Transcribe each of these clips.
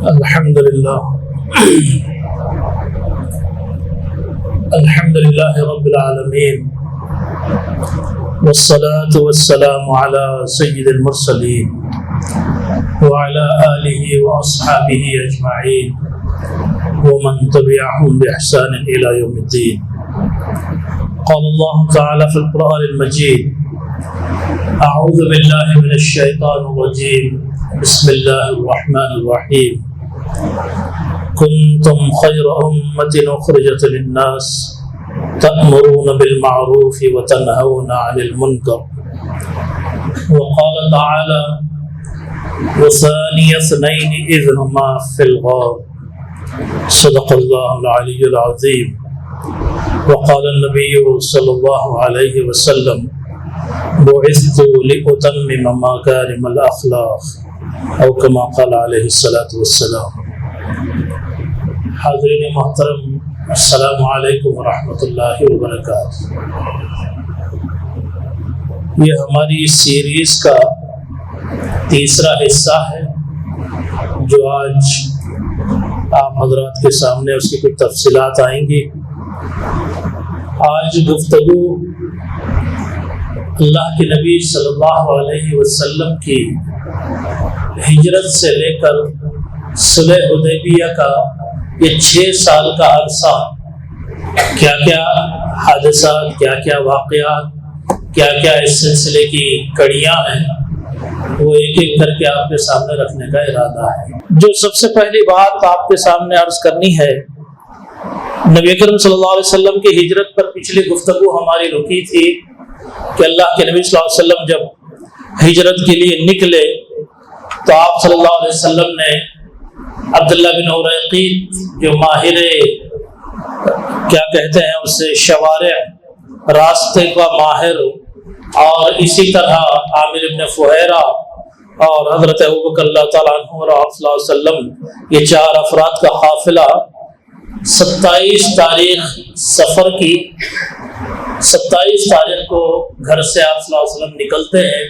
الحمد لله رب العالمين والصلاة والسلام على سيد المرسلين وعلى آله وأصحابه أجمعين ومن تبعهم بإحسان إلى يوم الدين. قال الله تعالى في القرآن المجيد: أعوذ بالله من الشيطان الرجيم، بسم الله الرحمن الرحيم. كنتم خير أمة أخرجت للناس تأمرون بالمعروف وتنهون عن المنكر. وقال تعالى: وثاني اثنين إذ هما في الغار. صدق الله العلي العظيم. وقال النبي صلى الله عليه وسلم: بعثت لأتمم مكارم الأخلاق، او كما قال علیہ الصلاۃ والسلام. حاضرین محترم، السلام علیکم ورحمۃ اللہ وبرکاتہ. یہ ہماری سیریز کا تیسرا حصہ ہے جو آج آپ حضرات کے سامنے اس کی کچھ تفصیلات آئیں گی. آج گفتگو اللہ کے نبی صلی اللہ علیہ وسلم کی ہجرت سے لے کر صلح حدیبیہ کا یہ 6 سال کا عرصہ، کیا کیا حادثات، کیا کیا واقعات، کیا کیا اس سلسلے کی کڑیاں ہیں، وہ ایک ایک کر کے آپ کے سامنے رکھنے کا ارادہ ہے. جو سب سے پہلی بات آپ کے سامنے عرض کرنی ہے، نبی اکرم صلی اللہ علیہ وسلم کی ہجرت پر پچھلی گفتگو ہماری رکی تھی کہ اللہ کے نبی صلی اللہ علیہ وسلم جب ہجرت کے لیے نکلے تو آپ صلی اللہ علیہ وسلم نے عبداللہ بن عریقیط جو ماہر کیا کہتے ہیں اسے شوارع، راستے کا ماہر، اور اسی طرح عامر بن فہیرہ اور حضرت ابوبکر اللہ تعالیٰ عنہ اور آپ صلی اللہ علیہ وسلم، یہ 4 افراد کا قافلہ 27 تاریخ سفر کی 27 تاریخ کو گھر سے آپ صلی اللہ علیہ وسلم نکلتے ہیں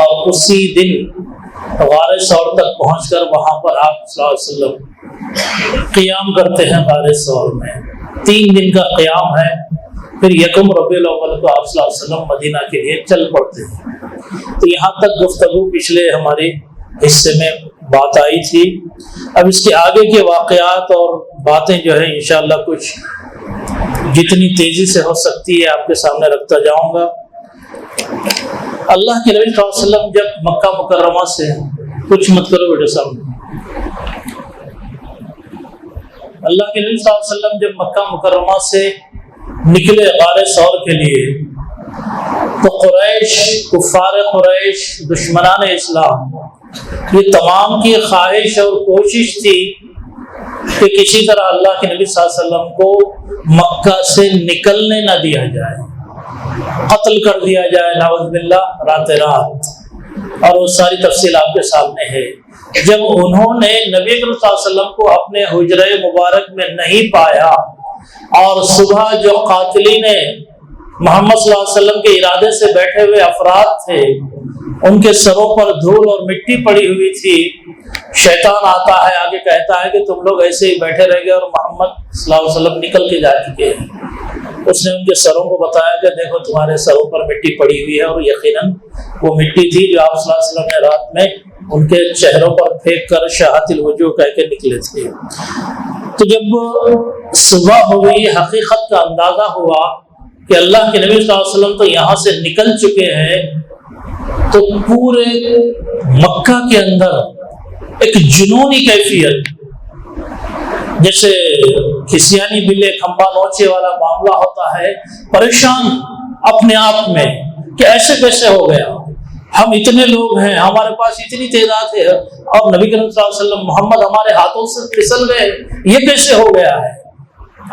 اور اسی دن غار ثور تک پہنچ کر وہاں پر آپ صلی اللہ علیہ وسلم قیام کرتے ہیں. غار ثور میں 3 دن کا قیام ہے. پھر یکم ربیع الاول کو آپ صلی اللہ علیہ وسلم مدینہ کے لیے چل پڑتے ہیں. تو یہاں تک گفتگو پچھلے ہمارے حصے میں بات آئی تھی. اب اس کے آگے کے واقعات اور باتیں جو ہے انشاءاللہ کچھ جتنی تیزی سے ہو سکتی ہے آپ کے سامنے رکھتا جاؤں گا. اللہ کے نبی صلی اللہ علیہ وسلم جب مکہ مکرمہ سے کچھ مت کرو بیٹے سامنے اللہ کے نبی صلی اللہ علیہ وسلم جب مکہ مکرمہ سے نکلے غار ثور کے لیے تو قریش، کفار قریش، دشمنان اسلام، یہ تمام کی خواہش اور کوشش تھی کہ کسی طرح اللہ کے نبی صلی اللہ علیہ وسلم کو مکہ سے نکلنے نہ دیا جائے، قتل کر دیا جائے نعوذ باللہ رات رات. اور وہ ساری تفصیل آپ کے سامنے ہے. جب انہوں نے نبی اکرم صلی اللہ علیہ وسلم کو اپنے حجرہ مبارک میں نہیں پایا اور صبح جو قاتلین محمد صلی اللہ علیہ وسلم کے ارادے سے بیٹھے ہوئے افراد تھے ان کے سروں پر دھول اور مٹی پڑی ہوئی تھی، شیطان آتا ہے آگے کہتا ہے کہ تم لوگ ایسے ہی بیٹھے رہ گئے اور محمد صلی اللہ علیہ وسلم نکل کے جا چکے ہیں. اس نے ان کے سروں کو بتایا کہ دیکھو تمہارے سروں پر مٹی پڑی ہوئی ہے، اور یقیناً وہ مٹی تھی جو آپ صلی اللہ علیہ وسلم نے رات میں ان کے چہروں پر پھینک کر شاہت الوجوہ کہہ کے نکلے تھے. تو جب صبح ہوئی، حقیقت کا اندازہ ہوا کہ اللہ کے نبی صلی اللہ علیہ وسلم تو یہاں سے نکل چکے ہیں، تو پورے مکہ کے اندر ایک جنونی کیفیت، جیسے کھسیانی بلے کھمبا نوچے والا معاملہ ہوتا ہے، پریشان اپنے آپ میں کہ ایسے کیسے ہو گیا، ہم اتنے لوگ ہیں، ہمارے پاس اتنی تعداد ہے اور نبی کریم صلی اللہ علیہ وسلم محمد ہمارے ہاتھوں سے پھسل گئے، یہ کیسے ہو گیا ہے.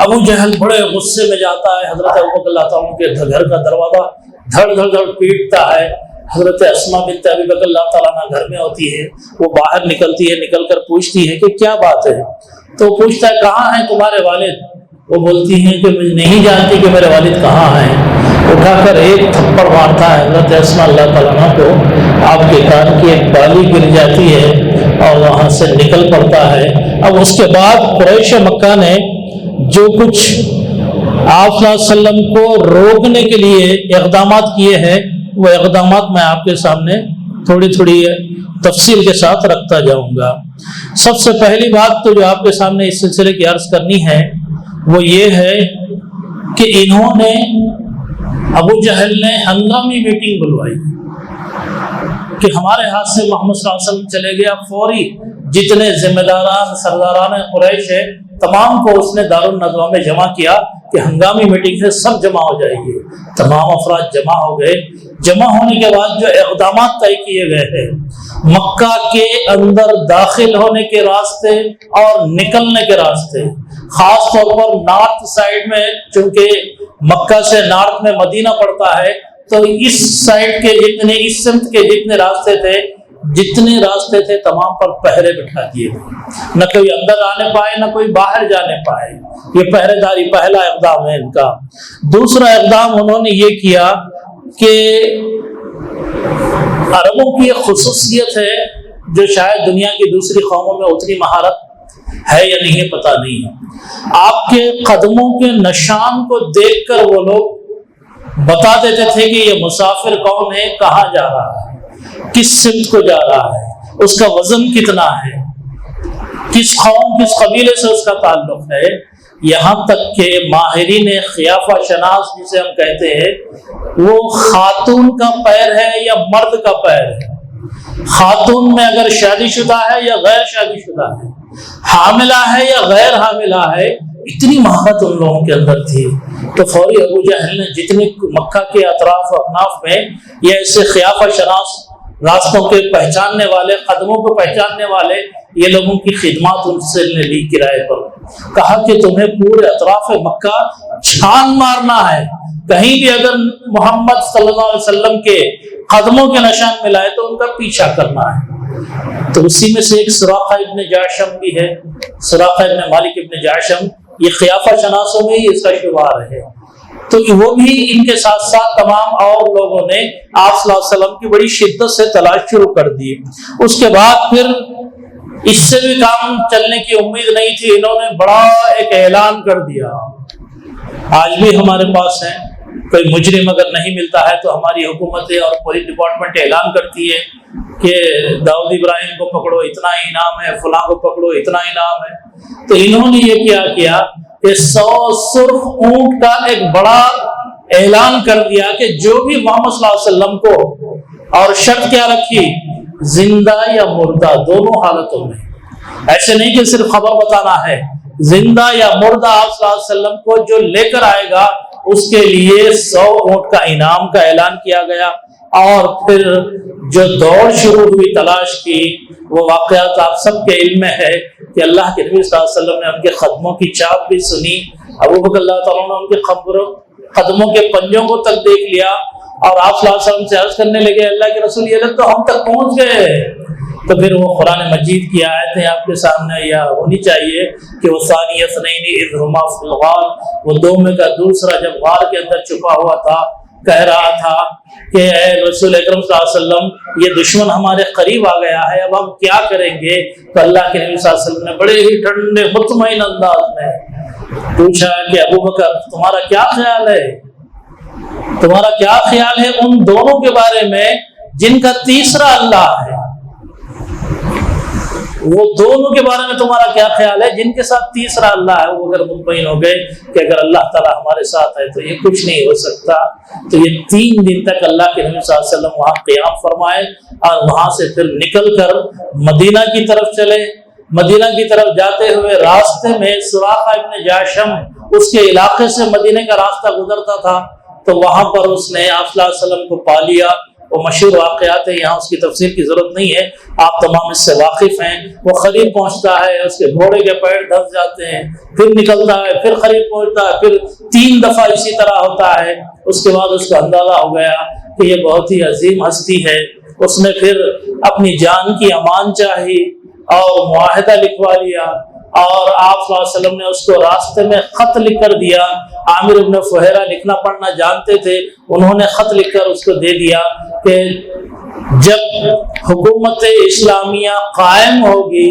ابو جہل بڑے غصے میں جاتا ہے، حضرت ابوبکر اللہ تعالیٰ کے گھر کا دروازہ دھڑ دھڑ دھڑ پیٹتا ہے. حضرت اسماء بنت ابی بکر اللہ تعالیٰ عنہ گھر میں ہوتی ہے، وہ باہر نکلتی ہے، نکل کر پوچھتی ہے کہ کیا بات ہے. تو پوچھتا ہے کہاں ہیں تمہارے والد. وہ بولتی ہیں کہ مجھے نہیں جانتی کہ میرے والد کہاں ہیں. وہ اٹھا کر ایک تھپڑ مارتا ہے حضرت اسماء اللہ تعالیٰ کو، آپ کے کان کی ایک بالی گر جاتی ہے اور وہاں سے نکل پڑتا ہے۔ اب اس کے بعد قریش مکہ نے جو کچھ آپ صلی اللہ علیہ وسلم کو روکنے کے لیے اقدامات کیے ہیں، وہ اقدامات میں آپ کے سامنے تھوڑی تھوڑی تفصیل کے ساتھ رکھتا جاؤں گا۔ سب سے پہلی بات تو جو آپ کے سامنے اس سلسلے کی عرض کرنی ہے وہ یہ ہے کہ انہوں نے، ابو جہل نے ہنگامی میٹنگ بلوائی کہ ہمارے ہاتھ سے محمد صلی اللہ علیہ وسلم چلے گیا، فوری جتنے ذمہ داران سرداران قریش ہے تمام کو اس نے دارالندوہ میں جمع کیا کہ ہنگامی میٹنگ سے سب جمع ہو جائے گی۔ تمام افراد جمع ہو گئے۔ جمع ہونے کے بعد جو اقدامات طے کیے گئے ہیں، مکہ کے اندر داخل ہونے کے راستے اور نکلنے کے راستے، خاص طور پر نارتھ سائڈ میں، چونکہ مکہ سے نارتھ میں مدینہ پڑتا ہے، تو اس سائڈ کے جتنے، اس سمت کے جتنے راستے تھے تمام پر پہرے بٹھا دیے گئے، نہ کوئی اندر آنے پائے نہ کوئی باہر جانے پائے۔ یہ پہرے داری پہلا اقدام ہے ان کا۔ دوسرا اقدام انہوں نے یہ کیا کہ عربوں کی ایک خصوصیت ہے جو شاید دنیا کی دوسری قوموں میں اتنی مہارت ہے یا نہیں ہے پتہ نہیں، آپ کے قدموں کے نشان کو دیکھ کر وہ لوگ بتا دیتے تھے کہ یہ مسافر کون ہے، کہاں جا رہا ہے، کس سمت کو جا رہا ہے، اس کا وزن کتنا ہے، کس قوم کس قبیلے سے اس کا تعلق ہے۔ یہاں تک کہ ماہرین خیافہ شناس جسے ہم کہتے ہیں، وہ خاتون کا پیر ہے یا مرد کا پیر ہے، خاتون میں اگر شادی شدہ ہے یا غیر شادی شدہ ہے، حاملہ ہے یا غیر حاملہ ہے، اتنی مہارت ان لوگوں کے اندر تھی۔ تو فوری ابو جہل نے جتنے مکہ کے اطراف و اکناف میں یہ ایسے خیافہ شناس، راستوں کے پہچاننے والے، قدموں کو پہچاننے والے، یہ لوگوں کی خدمات ان سے لی کرائے پر۔ کہا کہ تمہیں پورے اطراف مکہ چھان مارنا ہے، کہیں بھی اگر محمد صلی اللہ علیہ وسلم کے قدموں کے نشان ملائے تو ان کا پیچھا کرنا ہے۔ تو اسی میں سے ایک سراقہ ابن جعشم بھی ہے، سراقہ ابن مالک ابن جعشم، یہ خیافہ شناسوں میں ہی اس کا شمار ہے۔ تو وہ بھی ان کے ساتھ ساتھ تمام اور لوگوں نے آپ صلی اللہ علیہ وسلم کی بڑی شدت سے تلاش شروع کر دی۔ اس کے بعد پھر اس سے بھی کام چلنے کی امید نہیں تھی، انہوں نے بڑا ایک اعلان کر دیا، آج بھی ہمارے پاس ہے، کوئی مجرم اگر نہیں ملتا ہے تو ہماری حکومتیں اور پولیس ڈپارٹمنٹ اعلان کرتی ہے کہ داؤد ابراہیم کو پکڑو اتنا انعام ہے، فلاں کو پکڑو اتنا انعام ہے۔ تو انہوں نے یہ کیا کہ 100 سرخ اونٹ کا ایک بڑا اعلان کر دیا کہ جو بھی محمد صلی اللہ علیہ وسلم کو، اور شرط کیا رکھی، زندہ یا مردہ دونوں حالتوں میں، ایسے نہیں کہ صرف خبر بتانا ہے، زندہ یا مردہ آپ صلی اللہ علیہ وسلم کو جو لے کر آئے گا اس کے لیے 100 اونٹ کا انعام کا اعلان کیا گیا۔ اور پھر جو دوڑ شروع ہوئی تلاش کی، وہ واقعات آپ سب کے علم میں ہے کہ اللہ کے نبی صلی اللہ علیہ وسلم نے ان کے قدموں کی چاپ بھی سنی، ابوبکر اللہ تعالیٰ نے ان کے قدموں کے پنجوں کو تک دیکھ لیا، اور آپ صلی اللہ علیہ وسلم سے عرض کرنے لگے اللہ کے رسول یہ لوگ تو ہم تک پہنچ گئے۔ تو پھر وہ قرآن مجید کی آیتیں آپ کے سامنے یا ہونی چاہیے کہ وہ ثانی اثنین اذ ہما فی الغار، وہ دو میں کا دوسرا جب غار کے اندر چھپا ہوا تھا، کہہ رہا تھا کہ اے رسول اکرم صلی اللہ علیہ وسلم یہ دشمن ہمارے قریب آ گیا ہے، اب ہم کیا کریں گے؟ تو اللہ کے نبی صلی اللہ علیہ وسلم نے بڑے ہی ٹھنڈے مطمئن انداز میں پوچھا کہ ابوبکر تمہارا کیا خیال ہے، تمہارا کیا خیال ہے ان دونوں کے بارے میں جن کا تیسرا اللہ ہے، وہ دونوں کے بارے میں تمہارا کیا خیال ہے جن کے ساتھ تیسرا اللہ ہے؟ وہ اگر مطمئن ہو گئے کہ اگر اللہ تعالیٰ ہمارے ساتھ ہے تو یہ کچھ نہیں ہو سکتا۔ تو یہ 3 دن تک اللہ کے نبی صلی اللہ علیہ وسلم وہاں قیام فرمائے، اور وہاں سے پھر نکل کر مدینہ کی طرف چلے۔ مدینہ کی طرف جاتے ہوئے راستے میں سراقہ ابن جعشم اس کے علاقے سے مدینہ کا راستہ گزرتا تھا، تو وہاں پر اس نے آپ صلی اللہ علیہ وسلم کو پا لیا۔ وہ مشہور واقعات ہیں، یہاں اس کی تفصیل کی ضرورت نہیں ہے، آپ تمام اس سے واقف ہیں۔ وہ قریب پہنچتا ہے، اس کے گھوڑے کے پیر دھس جاتے ہیں، پھر نکلتا ہے، پھر قریب پہنچتا ہے، پھر 3 دفعہ اسی طرح ہوتا ہے۔ اس کے بعد اس کو اندازہ ہو گیا کہ یہ بہت ہی عظیم ہستی ہے۔ اس نے پھر اپنی جان کی امان چاہی اور معاہدہ لکھوا لیا اور آپ صلی اللہ علیہ وسلم نے اس کو راستے میں خط لکھ کر دیا. عامر ابن فہیرہ لکھنا پڑھنا جانتے تھے, انہوں نے خط لکھ کر اس کو دے دیا کہ جب حکومت اسلامیہ قائم ہوگی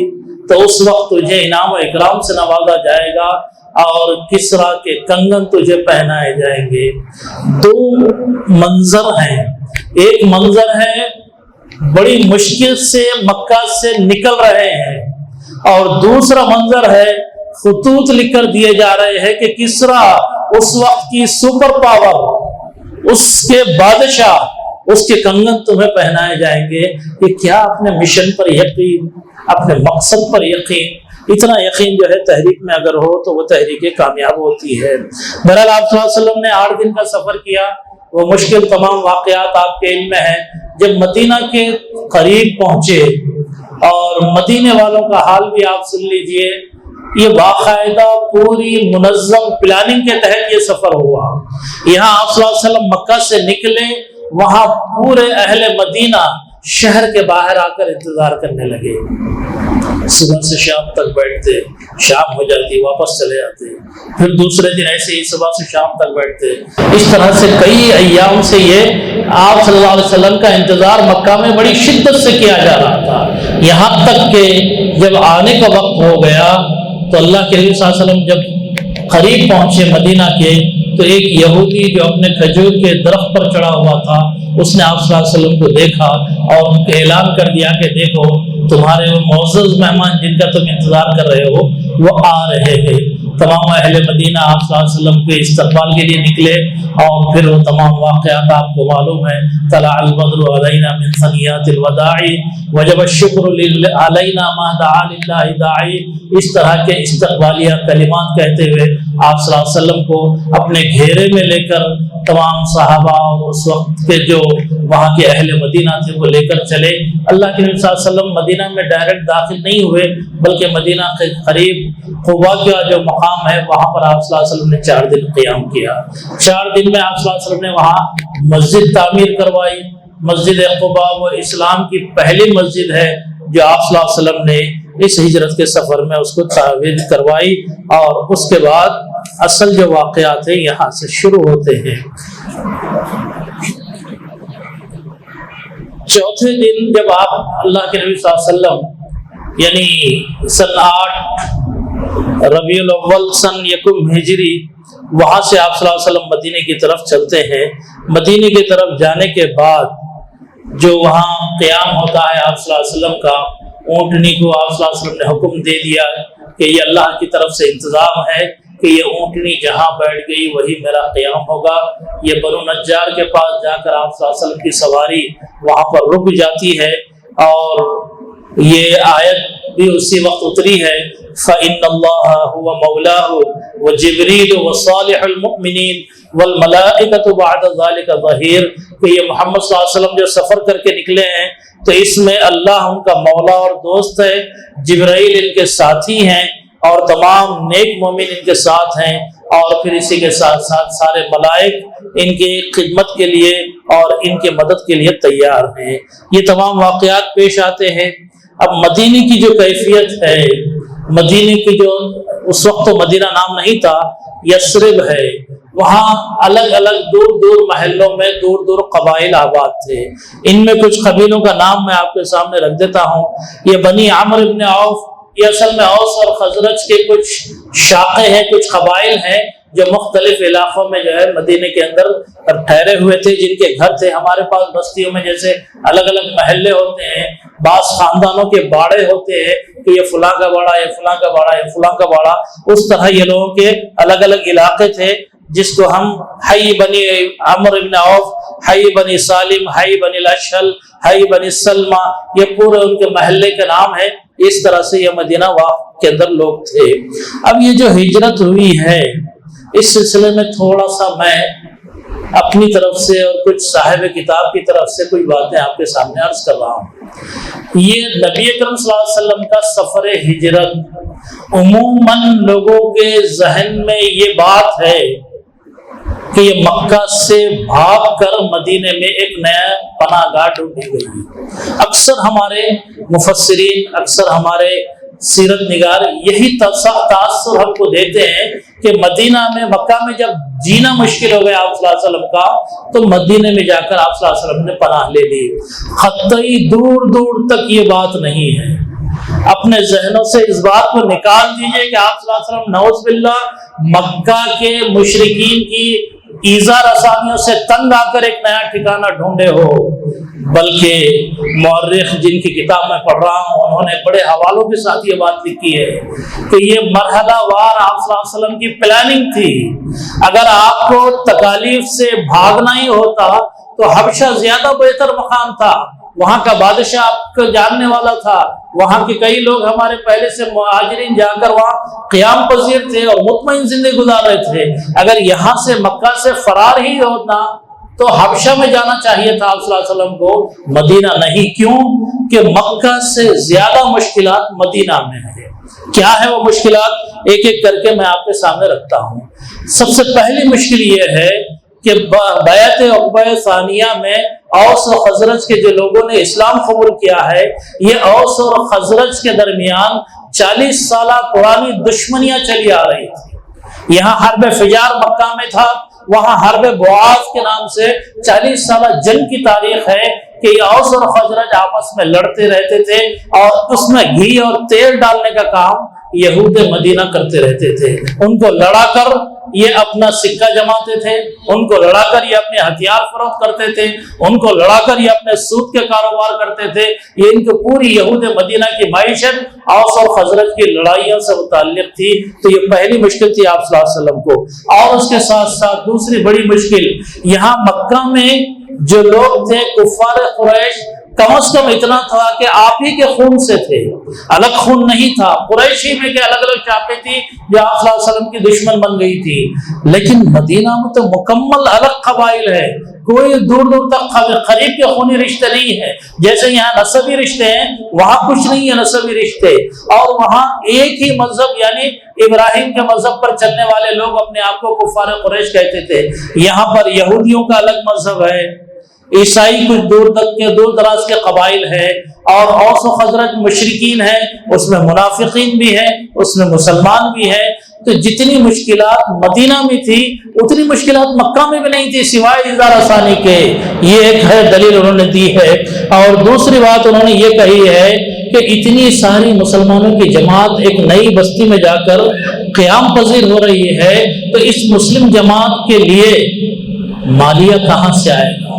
تو اس وقت تجھے انعام و اکرام سے نوازا جائے گا اور کسریٰ کے کنگن تجھے پہنائے جائیں گے. دو منظر ہیں. ایک منظر ہے بڑی مشکل سے مکہ سے نکل رہے ہیں, اور دوسرا منظر ہے خطوط لکھ کر دیے جا رہے ہیں کہ کسریٰ اس وقت کی سپر پاور, اس کے بادشاہ, اس کے کنگن تمہیں پہنائے جائیں گے. کہ کیا اپنے مشن پر یقین, اپنے مقصد پر یقین, اتنا یقین جو ہے تحریک میں اگر ہو تو وہ تحریک کامیاب ہوتی ہے. بہرحال آپ صلی اللہ علیہ وسلم نے 8 دن کا سفر کیا. وہ مشکل تمام واقعات آپ کے علم میں ہیں. جب مدینہ کے قریب پہنچے, اور مدینے والوں کا حال بھی آپ سن لیجئے, یہ باقاعدہ پوری منظم پلاننگ کے تحت یہ سفر ہوا. یہاں آپ صلی اللہ علیہ وسلم مکہ سے نکلے, وہاں پورے اہل مدینہ شہر کے باہر آ کر انتظار کرنے لگے. صبح سے شام تک بیٹھتے, شام ہو جاتی واپس چلے جاتے, پھر دوسرے دن ایسے ہی صبح سے شام تک بیٹھتے. اس طرح سے کئی ایام سے یہ آپ صلی اللہ علیہ وسلم کا انتظار مکہ میں بڑی شدت سے کیا جا رہا تھا. یہاں تک کہ جب آنے کا وقت ہو گیا تو اللہ کے نبی صلی اللہ علیہ وسلم جب قریب پہنچے مدینہ کے, تو ایک یہودی جو اپنے کھجور کے درخت پر چڑھا ہوا تھا, اس نے آپ صلی اللہ علیہ وسلم کو دیکھا اور ان کو اعلان کر دیا کہ دیکھو تمہارے وہ معزز مہمان جن کا تم انتظار کر رہے ہو وہ آ رہے ہیں. تمام اہل مدینہ آپ صلی اللہ علیہ وسلم کے استقبال کے لیے نکلے, اور پھر وہ تمام واقعات آپ کو معلوم ہے. طلع البدر علینا من ثنیات الوداع وجب الشکر علینا ما دعا للہ داعی. اس طرح کے استقبالیہ کلمات کہتے ہوئے آپ صلی اللہ علیہ وسلم کو اپنے گھیرے میں لے کر تمام صحابہ اور اس وقت کے جو وہاں کے اہل مدینہ تھے وہ لے کر چلے. اللہ کے نبی صلی اللہ علیہ وسلم مدینہ میں ڈائریکٹ داخل نہیں ہوئے, بلکہ مدینہ کے قریب قباء کا جو مقام ہے وہاں پر آپ صلی اللہ علیہ وسلم نے 4 دن قیام کیا. 4 دن میں آپ صلی اللہ علیہ وسلم نے وہاں مسجد تعمیر کروائی. مسجد قباء وہ اسلام کی پہلی مسجد ہے جو آپ صلی اللہ علیہ وسلم نے اس ہجرت کے سفر میں اس کو تعمیر کروائی. اور اس کے بعد اصل جو واقعات ہیں یہاں سے شروع ہوتے ہیں. چوتھے دن جب آپ اللہ کے نبی صلی اللہ علیہ وسلم یعنی سن 8 ربیع الاول سن 1 ہجری, وہاں سے آپ صلی اللہ علیہ وسلم مدینے کی طرف چلتے ہیں. مدینے کی طرف جانے کے بعد جو وہاں قیام ہوتا ہے آپ صلی اللہ علیہ وسلم کا, اونٹنی کو آپ صلی اللہ علیہ وسلم نے حکم دے دیا کہ یہ اللہ کی طرف سے انتظام ہے کہ یہ اونٹنی جہاں بیٹھ گئی وہی میرا قیام ہوگا. یہ بنو نجار کے پاس جا کر آپ صلی اللہ علیہ وسلم کی سواری وہاں پر رک جاتی ہے, اور یہ آیت بھی اسی وقت اتری ہے فَإِنَّ اللَّهَ هُوَ مَوْلَاهُ وَجِبْرِيلُ وَصَالِحُ الْمُؤْمِنِينَ وَالْمَلَائِكَةُ بَعْدَ ذَلِكَ ظَهِيرٌ. کہ یہ محمد صلی اللہ علیہ وسلم جو سفر کر کے نکلے ہیں تو اس میں اللہ ان کا مولا اور دوست ہے, جبرائیل ان کے ساتھی ہیں, اور تمام نیک مومن ان کے ساتھ ہیں, اور پھر اسی کے ساتھ ساتھ سارے ملائک ان کی خدمت کے لیے اور ان کے مدد کے لیے تیار ہیں. یہ تمام واقعات پیش آتے ہیں. اب مدینے کی جو کیفیت ہے, مدینے کی جو اس وقت تو مدینہ نام نہیں تھا, یثرب ہے, وہاں الگ الگ دور دور محلوں میں دور دور قبائل آباد تھے. ان میں کچھ قبیلوں کا نام میں آپ کے سامنے رکھ دیتا ہوں. یہ بنی عامر ابن عوف, یہ اصل میں اوس اور خزرج کے کچھ شاخیں ہیں, کچھ قبائل ہیں جو مختلف علاقوں میں جو ہے مدینے کے اندر ٹھہرے ہوئے تھے, جن کے گھر تھے. ہمارے پاس بستیوں میں جیسے الگ الگ محلے ہوتے ہیں, بعض خاندانوں کے باڑے ہوتے ہیں کہ یہ فلاں کا باڑا, یہ فلاں کا باڑا, یہ فلاں کا باڑا. اس طرح یہ لوگوں کے الگ الگ علاقے تھے جس کو ہم حی بنی عمر ابن عوف, حی بنی سالم, حی بنی الاشہل, حی بنی سلمہ, یہ پورے ان کے محلے کے نام ہے. اس طرح سے یہ مدینہ کے اندر لوگ تھے. اب یہ جو ہجرت ہوئی ہے اس سلسلے میں تھوڑا سا میں اپنی طرف سے اور کچھ صاحب کتاب کی طرف سے کوئی باتیں آپ کے سامنے عرض کر رہا ہوں. یہ نبی اکرم صلی اللہ علیہ وسلم کا سفر ہجرت, عموماً لوگوں کے ذہن میں یہ بات ہے کہ یہ مکہ سے بھاگ کر مدینے میں ایک نیا پناہ گاہ ڈھونڈی گئی. اکثر ہمارے مفسرین, اکثر ہمارے سیرت نگار یہی تاثر ہم کو دیتے ہیں کہ مدینہ میں، مکہ میں جب جینا مشکل ہو گیا آپ صلی اللہ علیہ وسلم کا، تو مدینے میں جا کر آپ صلی اللہ علیہ وسلم نے پناہ لے لی۔ قطعی دور دور تک یہ بات نہیں ہے۔ اپنے ذہنوں سے اس بات کو نکال دیجئے کہ آپ صلی اللہ علیہ وسلم نعوذ باللہ مکہ کے مشرکین کی ایذا رسانیوں سے تنگ آ کر ایک نیا ٹھکانہ ڈھونڈے ہو، بلکہ مورخ جن کی کتاب میں پڑھ رہا ہوں انہوں نے بڑے حوالوں کے ساتھ یہ بات لکھی ہے کہ یہ مرحلہ وار آپ صلی اللہ علیہ وسلم کی پلاننگ تھی۔ اگر آپ کو تکالیف سے بھاگنا ہی ہوتا تو حبشہ زیادہ بہتر مقام تھا، وہاں کا بادشاہ آپ کو جاننے والا تھا، وہاں کے کئی لوگ ہمارے پہلے سے مہاجرین جا کر وہاں قیام پذیر تھے اور مطمئن زندگی گزار رہے تھے۔ اگر یہاں سے مکہ سے فرار ہی ہونا تو حبشہ میں جانا چاہیے تھا آپ صلی اللہ علیہ وسلم کو، مدینہ نہیں۔ کیوں کہ مکہ سے زیادہ مشکلات مدینہ میں ہیں۔ کیا ہے وہ مشکلات؟ ایک ایک کر کے میں آپ کے سامنے رکھتا ہوں۔ سب سے پہلی مشکل یہ ہے کہ بیعت عقبہ ثانیہ میں اوس و خزرج کے جو لوگوں نے اسلام قبول کیا ہے، یہ اوس اور خزرج کے درمیان 40 سالہ پرانی دشمنیاں چلی آ رہی تھی۔ یہاں حرب فجار مکہ میں تھا، وہاں حرب بواس کے نام سے 40 سالہ جنگ کی تاریخ ہے کہ یہ اوس اور خزرج آپس میں لڑتے رہتے تھے، اور اس میں گھی اور تیل ڈالنے کا کام یہود مدینہ کرتے رہتے تھے۔ ان کو لڑا کر یہ اپنا سکہ جماتے تھے، ان کو لڑا کر یہ اپنے ہتھیار فروخت کرتے تھے، ان کو لڑا کر یہ اپنے سود کے کاروبار کرتے تھے۔ یہ ان کی پوری یہود مدینہ کی معیشت اوس اور خزرج کی لڑائیوں سے متعلق تھی۔ تو یہ پہلی مشکل تھی آپ صلی اللہ علیہ وسلم کو۔ اور اس کے ساتھ ساتھ دوسری بڑی مشکل، یہاں مکہ میں جو لوگ تھے کفار قریش، کم از کم اتنا تھا کہ آپ ہی کے خون سے تھے، الگ خون نہیں تھا۔ قریشی میں کہ الگ الگ چاپیں تھی جو آپ صلی اللہ علیہ وسلم کی دشمن بن گئی تھی، لیکن مدینہ میں تو مکمل الگ قبائل ہے، کوئی دور دور تک قریب کے خونی رشتے نہیں ہے۔ جیسے یہاں نسبی رشتے ہیں، وہاں کچھ نہیں ہے نسبی رشتے، اور وہاں ایک ہی مذہب یعنی ابراہیم کے مذہب پر چلنے والے لوگ اپنے آپ کو کفار قریش کہتے تھے۔ یہاں پر یہودیوں کا الگ مذہب ہے، عیسائی کچھ دور تک کے دور دراز کے قبائل ہیں، اور اوس و خزرج مشرکین ہیں، اس میں منافقین بھی ہیں، اس میں مسلمان بھی ہیں۔ تو جتنی مشکلات مدینہ میں تھی اتنی مشکلات مکہ میں بھی نہیں تھی سوائے ایذا رسانی کے۔ یہ ایک ہے دلیل انہوں نے دی ہے۔ اور دوسری بات انہوں نے یہ کہی ہے کہ اتنی ساری مسلمانوں کی جماعت ایک نئی بستی میں جا کر قیام پذیر ہو رہی ہے، تو اس مسلم جماعت کے لیے مالیہ کہاں سے آئے گا،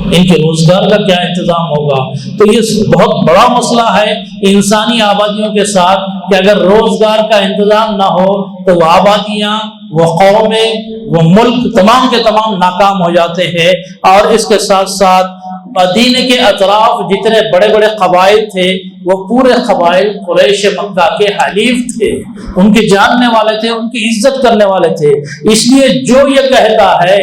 ان کے روزگار کا کیا انتظام ہوگا؟ تو یہ بہت بڑا مسئلہ ہے انسانی آبادیوں کے ساتھ کہ اگر روزگار کا انتظام نہ ہو تو وہ آبادیاں، وہ قومیں، وہ ملک تمام کے تمام ناکام ہو جاتے ہیں۔ اور اس کے ساتھ ساتھ مدینے کے اطراف جتنے بڑے بڑے قبائل تھے وہ پورے قبائل قریش مکہ کے حلیف تھے، ان کے جاننے والے تھے، ان کی عزت کرنے والے تھے۔ اس لیے جو یہ کہتا ہے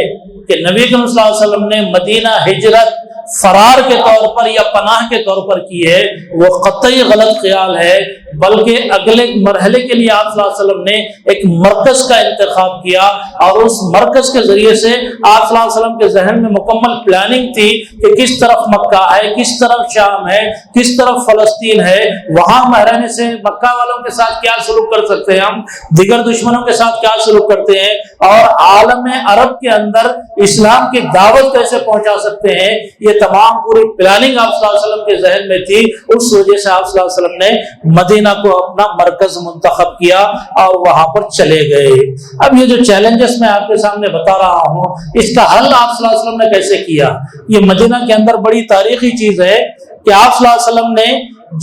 کہ نبی صلی اللہ علیہ وسلم نے مدینہ ہجرت فرار کے طور پر یا پناہ کے طور پر کی ہے، وہ قطعی غلط خیال ہے، بلکہ اگلے مرحلے کے لیے آپ صلی اللہ علیہ وسلم نے ایک مرکز کا انتخاب کیا، اور اس مرکز کے ذریعے سے آپ صلی اللہ علیہ وسلم کے ذہن میں مکمل پلاننگ تھی کہ کس طرف مکہ ہے، کس طرف شام ہے، کس طرف فلسطین ہے، وہاں رہنے سے مکہ والوں کے ساتھ کیا سلوک کر سکتے ہیں ہم، دیگر دشمنوں کے ساتھ کیا سلوک کرتے ہیں، اور عالم عرب کے اندر اسلام کی دعوت کیسے پہنچا سکتے ہیں۔ یہ تمام پوری پلاننگ آپ صلی اللہ علیہ وسلم کے ذہن میں تھی۔ اس وجہ سے آپ صلی اللہ علیہ وسلم نے مدینہ کو اپنا مرکز منتخب کیا اور وہاں پر چلے گئے۔ اب یہ جو چیلنجز میں آپ کے سامنے بتا رہا ہوں، اس کا حل آپ صلی اللہ علیہ وسلم نے کیسے کیا؟ یہ مدینہ کے اندر بڑی تاریخی چیز ہے کہ آپ صلی اللہ علیہ وسلم نے